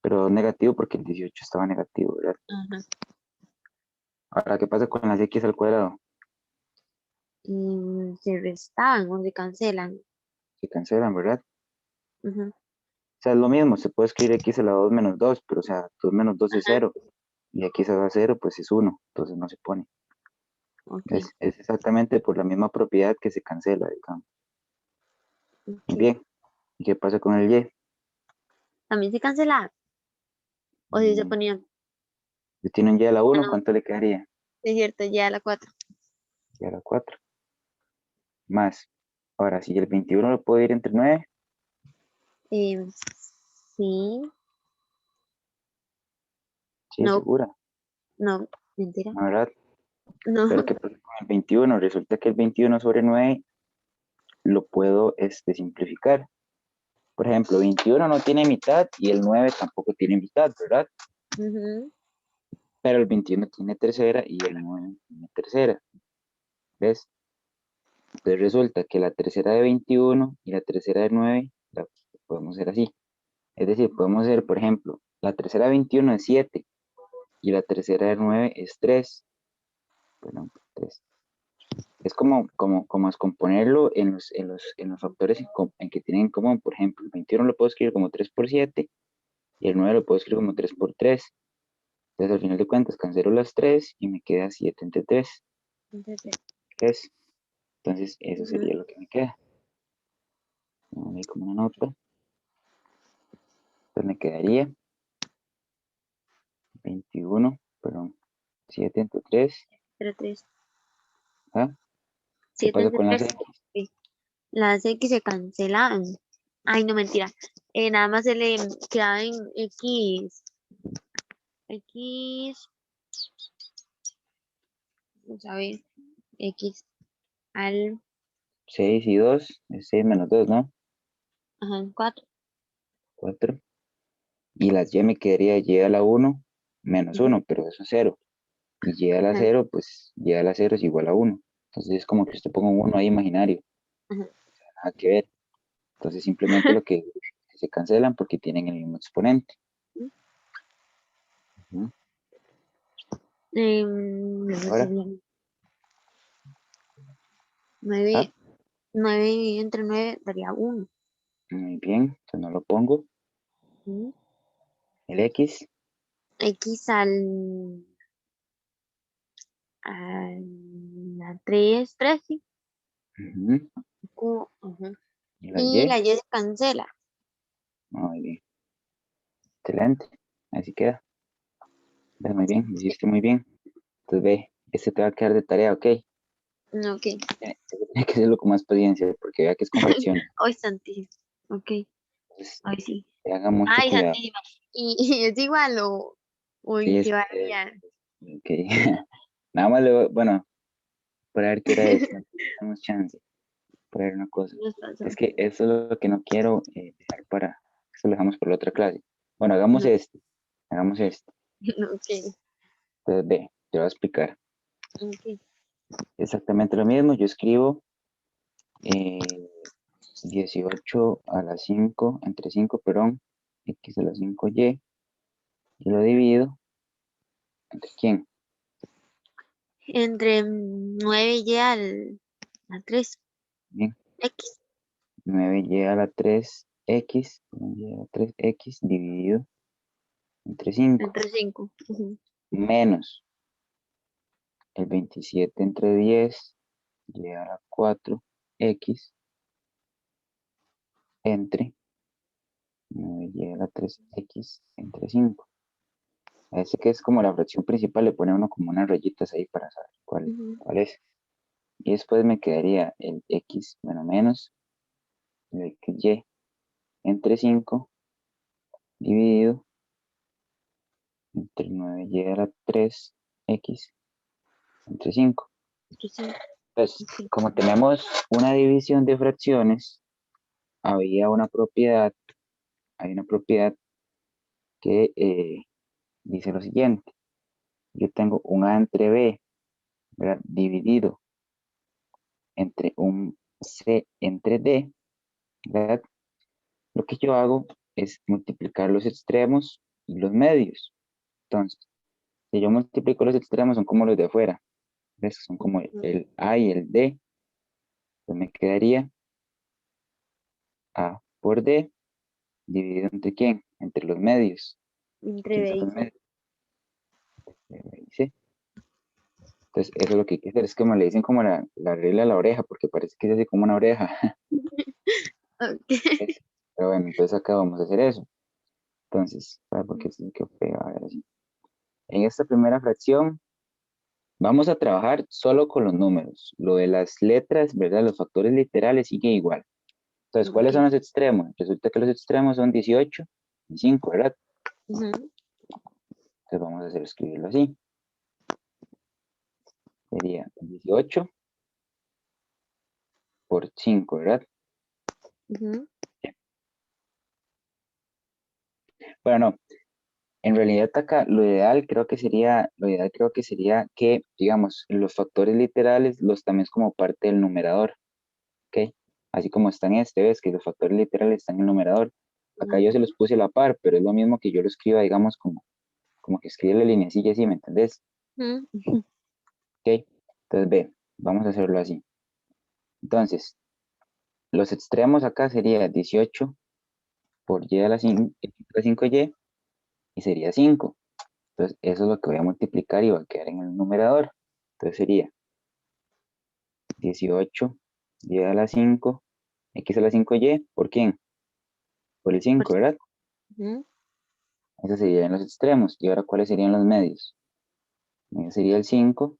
Pero negativo porque el 18 estaba negativo, ¿verdad? ajá. Ahora, ¿qué pasa con las x al cuadrado? Y se restaban o se cancelan. Se cancelan, ¿verdad? Ujú, O sea, es lo mismo, se puede escribir x a la 2 menos 2, pero o sea, 2 menos 2 es ajá. 0, y x a la 0 pues es 1, entonces no se pone. Ok. Es exactamente por la misma propiedad que se cancela, digamos. Muy Ok. bien, ¿y qué pasa con el y? También se cancelaban. O si se Mm, ponían. si tiene un y a la 1, Bueno, ¿cuánto le quedaría? es cierto, ya a la 4. Y a la 4, más. Ahora, si el 21 lo puedo ir entre 9, Sí. sí, No, segura, no, mentira. ¿no, verdad? Pero No. ¿qué pasa con el 21? Resulta que el 21 sobre 9 lo puedo simplificar. Por ejemplo, 21 no tiene mitad y el 9 tampoco tiene mitad, ¿verdad? Ujú, Pero el 21 tiene tercera y el 9 tiene tercera, ¿ves? Entonces resulta que la tercera de 21 y la tercera de 9 la podemos hacer así. Es decir, podemos hacer, por ejemplo, la tercera de 21 es 7 y la tercera de 9 es 3. Perdón, 3. Es como descomponerlo en los factores en que tienen en común. Por ejemplo, el 21 lo puedo escribir como 3 por 7 y el 9 lo puedo escribir como 3 por 3. Entonces, al final de cuentas, cancelo las 3 y me queda 7 entre 3, entonces, que es. Entonces, eso ujú, sería lo que me queda. Ahí como una nota. Entonces, me quedaría 21, perdón, 7 entre 3. pero 3. ¿Ah? ¿Qué 7 pasa entre con las 3. X? Las X se cancelan. Ay, no, mentira. Nada más se le queda en X. X. Vamos a ver. X al 6 y 2 es 6 menos 2, ¿no? ajá, 4. 4. Y las Y me quedaría Y a la 1 menos Ujú, 1, pero eso es 0. Y Y a la ajá, 0, pues Y a la 0 es igual a 1. Entonces es como que usted ponga un 1 ahí imaginario, ajá. nada que ver. Entonces simplemente lo que se cancelan porque tienen el mismo exponente. Ujú. No Ahora, sería ah, 9. 9 entre 9 daría 1. muy bien, entonces no lo pongo. El X, X a la 3 3, sí. ujú, Ajá. y la Y Y, la Y se cancela. muy bien, excelente, así queda. Ves muy bien, lo hiciste muy bien. Entonces ve, este te va a quedar de tarea, ¿ok? Ok. Tiene que hacerlo con más paciencia porque vea que es con fracciones. Hoy santísimo. Ok. Entonces, Hoy sí. que haga mucho Ay, cuidado. santísima. ¿Y es igual o Sí, en es, qué varía? ok. Nada más bueno, para ver qué hora es, no tenemos chance, para ver una cosa. Nos pasó. Es que eso es lo que no quiero dejar para, eso lo dejamos por la otra clase. Bueno, hagamos No. esto, hagamos esto. Ok. Entonces ve, te voy a explicar Ok. exactamente lo mismo. Yo escribo eh, 18 a la 5 entre 5 perdón, x a la 5y, y lo divido entre quién. Entre 9 y al a 3. Bien, X. 9y a la 3x, 9y a la 3x dividido entre 5, Entre 5. menos el 27 entre 10, y a la 4x entre 9y a la 3x entre 5. A ese que es como la fracción principal le pone uno como unas rayitas ahí para saber cuál es. Y después me quedaría el x, bueno, menos el xy entre 5 dividido entre 9y a la 3x entre 5. Entonces, como tenemos una división de fracciones, había hay una propiedad que dice lo siguiente. Yo tengo un A entre B, ¿verdad? Dividido entre un C entre D, ¿verdad? Lo que yo hago es multiplicar los extremos y los medios. Entonces, si yo multiplico los extremos, son como los de afuera. ¿Ves? Son como el A y el D. Entonces me quedaría A por D dividido entre quién? Entre los medios. Entre ¿Quién B son y los C. medios? B y C. Entonces, eso es lo que hay que hacer. Es como le dicen como la regla de la oreja, porque parece que es así como una oreja. Ok. ¿Ves? Pero bueno, entonces acá vamos a hacer eso. Entonces, porque esto que pega, a ver así. En esta primera fracción, vamos a trabajar solo con los números. Lo de las letras, ¿verdad? Los factores literales sigue igual. Entonces, ¿cuáles son Ok. los extremos? Resulta que los extremos son 18 y 5, ¿verdad? Ujú. Entonces vamos a hacer escribirlo así. Sería 18 por 5, ¿verdad? Ujú. Bueno, no. En realidad acá lo ideal creo que sería que, digamos, los factores literales los tomes como parte del numerador, ¿ok? Así como está en este, ves que los factores literales están en el numerador. Acá yo se los puse a la par, pero es lo mismo que yo lo escriba, digamos, como que escribe la lineacilla así, ¿me entendés? Ujú. ¿Ok? Entonces, ve, vamos a hacerlo así. Entonces, los extremos acá sería 18 por y a la 5y y sería 5. Entonces, eso es lo que voy a multiplicar y va a quedar en el numerador. Entonces sería 18 y a la 5, x a la 5y, ¿por quién? Por el Por 5, cinco. ¿verdad? Ujú. Esos serían los extremos. ¿Y ahora cuáles serían los medios? Sería el 5,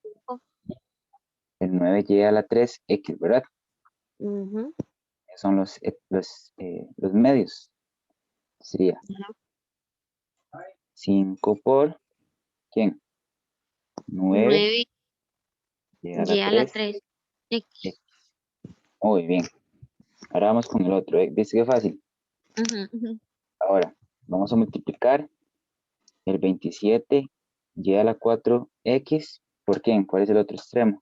el 9y a la 3x, ¿verdad? Ujú. Son los medios. Sería Ajá. 5 por, ¿quién? 9 9 y a la y a la 3. 3. X. Muy bien. Ahora vamos con el otro. ¿Viste qué fácil? Ujú, ujú. Ahora, vamos a multiplicar el 27 y a la 4x. ¿Por quién? ¿Cuál es el otro extremo?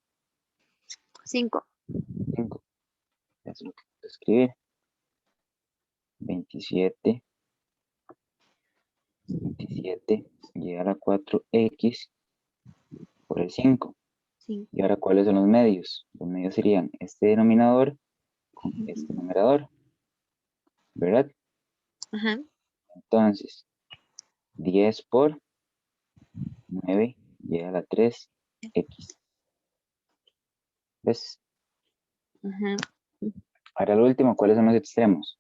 5. 5. Eso es lo que voy a escribir. 27 y a la 4x por el 5. 5. ¿Y ahora cuáles son los medios? Los medios serían este denominador con este numerador, ¿verdad? Ajá. Entonces, 10 por 9 y a la 3x. ¿Ves? Ajá. Ahora lo último, ¿cuáles son los extremos?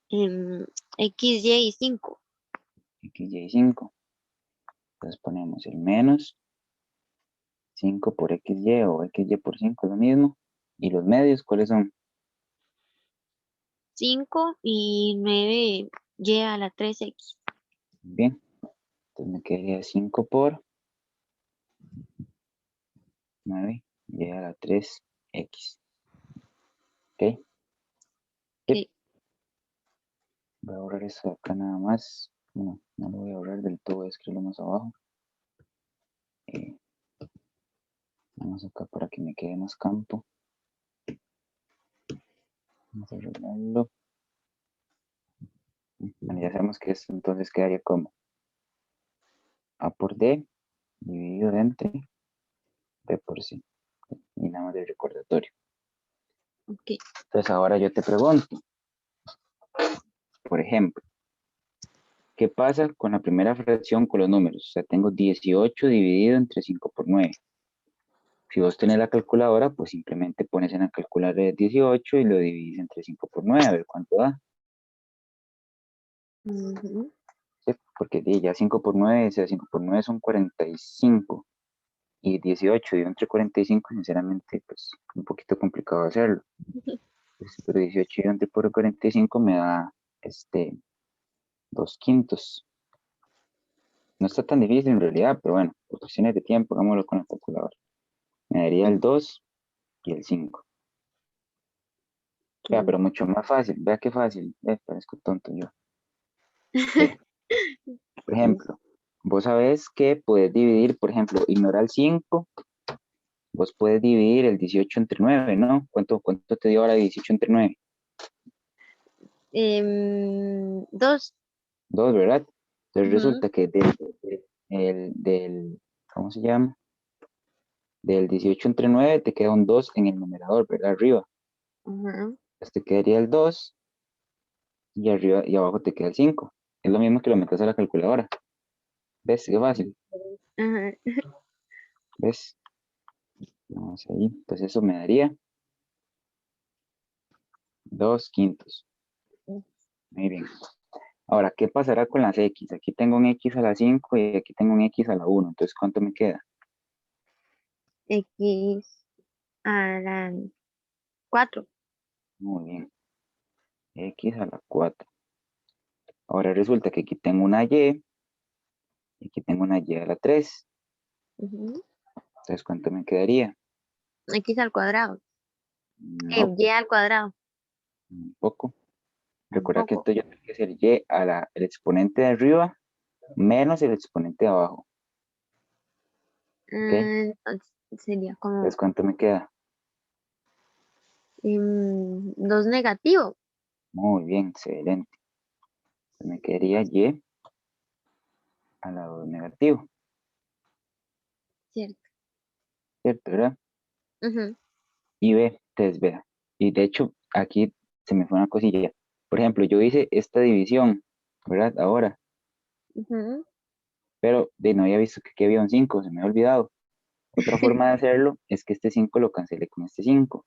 X, Y y 5. X, Y y 5. Entonces ponemos el menos 5 por XY o XY por 5 es lo mismo. ¿Y los medios cuáles son? 5 y 9 y a la 3x. Bien, entonces me quedaría 5 por 9 y a la 3x. ¿Ok? Yep. Ok. Voy a borrar eso acá nada más. No, no lo voy a borrar del todo, voy a escribirlo más abajo. Eh, Vamos acá para que me quede más campo. Vamos a arreglarlo. Bueno, ya sabemos que esto entonces quedaría como A por D dividido entre B por C. Y nada más de recordatorio. Ok. Entonces ahora yo te pregunto, por ejemplo, ¿qué pasa con la primera fracción con los números? O sea, tengo 18 dividido entre 5 por 9. Si vos tenés la calculadora, pues simplemente pones en la calculadora 18 y lo divides entre 5 por 9, a ver cuánto da. Ujú. ¿Sí? Porque ya 5 por 9, o sea, 5 por 9 son 45. Y 18 dividido entre 45, sinceramente, pues un poquito complicado hacerlo. Pero 18 dividido entre por 45 me da 2 quintos. No está tan difícil en realidad, pero bueno, por cuestiones de tiempo, hagámoslo con la calculadora. Me daría el 2 y el 5. Vea, Ok. pero mucho más fácil. Vea qué fácil. Parezco tonto yo. Ve, por ejemplo, vos sabés que puedes dividir, por ejemplo, ignora el 5. Vos puedes dividir el 18 entre 9, ¿no? ¿Cuánto te dio ahora 18 entre 9? 2. 2, ¿verdad? Entonces Ujú, resulta que ¿cómo se llama? Del 18 entre 9 te queda un 2 en el numerador, ¿verdad? Arriba. ujú, Entonces te quedaría el 2 y arriba y abajo te queda el 5. Es lo mismo que lo metes a la calculadora. ¿Ves? Qué fácil. ajá. ¿Ves? Vamos ahí. Entonces eso me daría 2 quintos. Muy bien. Ahora, ¿qué pasará con las X? Aquí tengo un X a la 5 y aquí tengo un X a la 1. Entonces, ¿cuánto me queda? X a la 4. Muy bien. X a la 4. Ahora resulta que aquí tengo una Y y aquí tengo una Y a la 3. Entonces, ¿cuánto me quedaría? X al cuadrado. No, Y al cuadrado. un poco. Recuerda que Tampoco. esto ya tiene que ser Y a el exponente de arriba menos el exponente de abajo. ¿Ok? Entonces sería como Entonces, ¿cuánto me queda? 2 negativo. Muy bien, excelente. Me quedaría Y a la 2 negativo. Cierto. ¿Cierto, verdad? Ujú, Y B, entonces vea. Y de hecho, aquí se me fue una cosilla. Por ejemplo, yo hice esta división, ¿verdad? Ahora, ujú. pero no había visto que aquí había un 5, se me había olvidado. Otra forma de hacerlo es que este 5 lo cancele con este 5,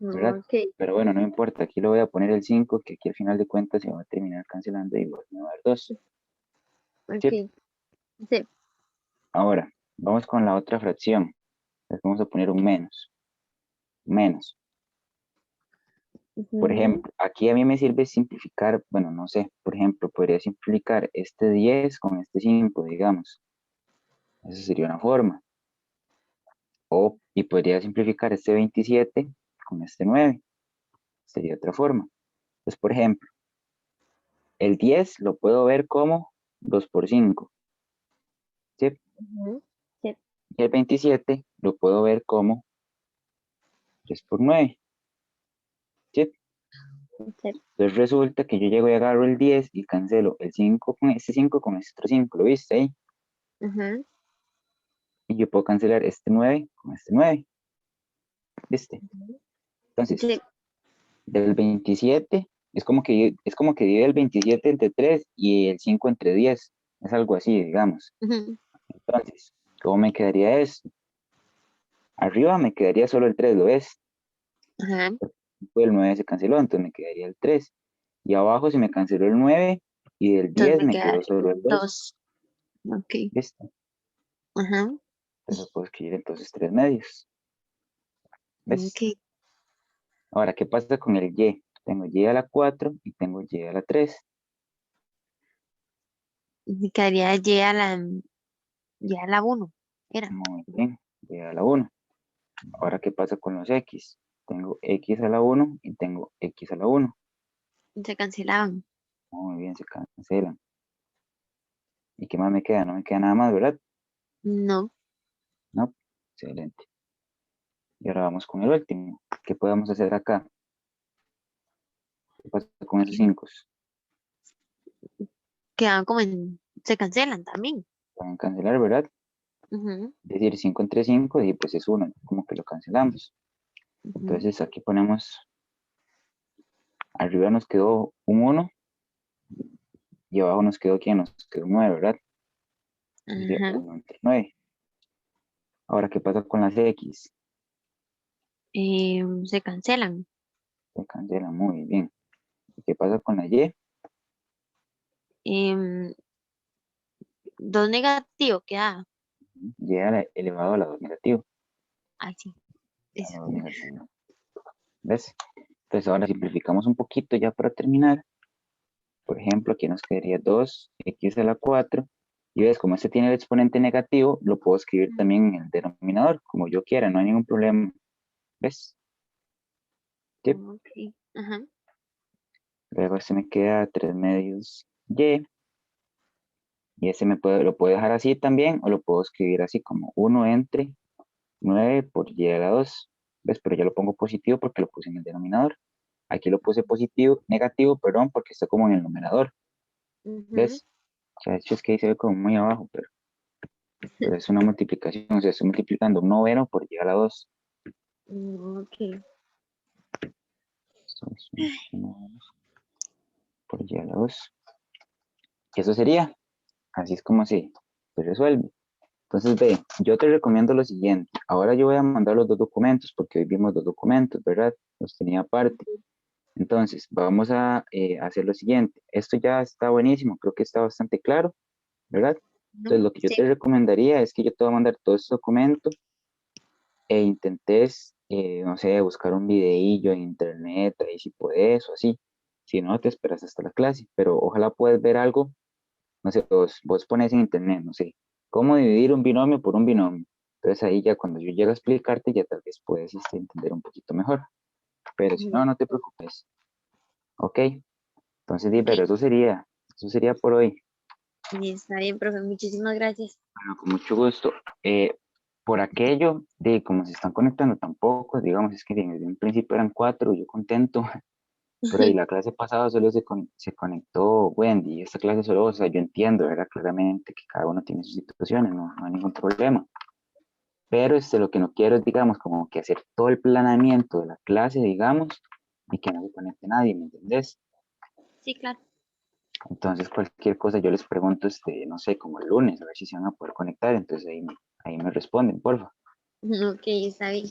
¿verdad? Ok, Pero bueno, no importa, aquí lo voy a poner el 5, que aquí al final de cuentas se va a terminar cancelando y me va a dar 2. ¿Sí? ok. Sí. Ahora, vamos con la otra fracción. Entonces vamos a poner un menos. Menos. Por Ujú, ejemplo, aquí a mí me sirve simplificar, bueno, no sé, por ejemplo, podría simplificar este 10 con este 5, digamos. Esa sería una forma. Y podría simplificar este 27 con este 9. Sería otra forma. Entonces, por ejemplo, el 10 lo puedo ver como 2 por 5, ¿sí? ujú. Sí. Y el 27 lo puedo ver como 3 por 9, ¿sí? Sí. Entonces resulta que yo llego y agarro el 10 y cancelo el 5 con este otro 5, ¿lo viste ahí? Ujú, Y yo puedo cancelar este 9 con este 9, ¿viste? ujú. Entonces, Sí. del 27, es como que divide el 27 entre 3 y el 5 entre 10. Es algo así, digamos. Ujú, Entonces, ¿cómo me quedaría esto? Arriba me quedaría solo el 3, ¿lo ves? ajá. El 9 se canceló, entonces me quedaría el 3. Y abajo se me canceló el 9 y del Entonces 10 me me queda quedó solo el 2. 2. Ok. ¿Listo? Ajá. Entonces puedo escribir entonces 3 medios. ¿Ves? Ok. Ahora, ¿qué pasa con el y? Tengo y a la 4 y tengo y a la 3. Me quedaría Y a la 1. Era. Muy bien, y a la 1. Ahora, ¿qué pasa con los x? Tengo x a la 1 y tengo x a la 1. Se cancelaban. Muy bien, se cancelan. ¿Y qué más me queda? No me queda nada más, ¿verdad? No. No. Excelente. Y ahora vamos con el último. ¿Qué podemos hacer acá? ¿Qué pasa con esos 5? Quedaban como en. Se cancelan también. Pueden cancelar, ¿verdad? Ujú, Es decir, 5 entre 5 y pues es 1, como que lo cancelamos. Ujú. Entonces aquí ponemos, arriba nos quedó un 1 y abajo nos quedó, ¿quién? Nos quedó un 9, ¿verdad? Sería Ajá. 1 entre 9. Ahora, ¿qué pasa con las X? Se cancelan. Se cancela muy bien. ¿Y qué pasa con la Y? Em, Dos negativos queda. Y elevado a la 2 negativo. Ay, sí. A la Eso. 2 negativo. ¿Ves? Entonces ahora simplificamos un poquito ya para terminar. Por ejemplo, aquí nos quedaría 2x a la 4. Y ves, como este tiene el exponente negativo, lo puedo escribir también en el denominador, como yo quiera, no hay ningún problema. ¿Ves? Sí. Ok. Ajá. Luego se me queda 3 medios y ese lo puedo dejar así también, o lo puedo escribir así como 1 entre 9 por y a la 2. ¿Ves? Pero ya lo pongo positivo porque lo puse en el denominador. Aquí lo puse positivo, negativo, perdón, porque está como en el numerador. Ujú. ¿Ves? O sea, de hecho es que ahí se ve como muy abajo, pero es una multiplicación, o sea, estoy multiplicando un noveno por y a la 2. Ok. Esto es un noveno por y a la 2. Y eso sería, así es como se resuelve. Entonces, ve, yo te recomiendo lo siguiente. Ahora yo voy a mandar los dos documentos, porque hoy vimos dos documentos, ¿verdad? Los tenía aparte. Entonces, vamos a hacer lo siguiente. Esto ya está buenísimo, creo que está bastante claro, ¿verdad? Ujú. Entonces, lo que yo Sí. te recomendaría es que yo te voy a mandar todo este documento e intentes, no sé, buscar un videillo en internet, ahí si puedes o así. Si no, te esperas hasta la clase, pero ojalá puedas ver algo, no sé, vos pones en internet, no sé, cómo dividir un binomio por un binomio. Entonces ahí ya cuando yo llegue a explicarte, ya tal vez puedes entender un poquito mejor. Pero si no, Ujú. no te preocupes. ¿Ok? Entonces, pero Ok. eso sería por hoy. Y está bien, profe. Muchísimas gracias. Bueno, con mucho gusto. Por aquello de cómo se están conectando tampoco, digamos, es que desde un principio eran 4, yo contento, pero ahí la clase pasada solo se conectó Wendy, y esta clase solo, o sea, yo entiendo, ¿verdad? Claramente que cada uno tiene sus situaciones, no hay ningún problema. Pero lo que no quiero es, digamos, como que hacer todo el planeamiento de la clase, digamos, y que no se conecte nadie, ¿me entendés? Sí, claro. Entonces, cualquier cosa yo les pregunto, no sé, como el lunes, a ver si se van a poder conectar. Entonces ahí me responden, porfa. Ok, está bien.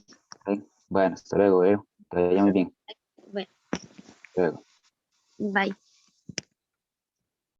¿Ok? Bueno, hasta luego, que vaya muy bien. Bueno, Hasta luego. bye.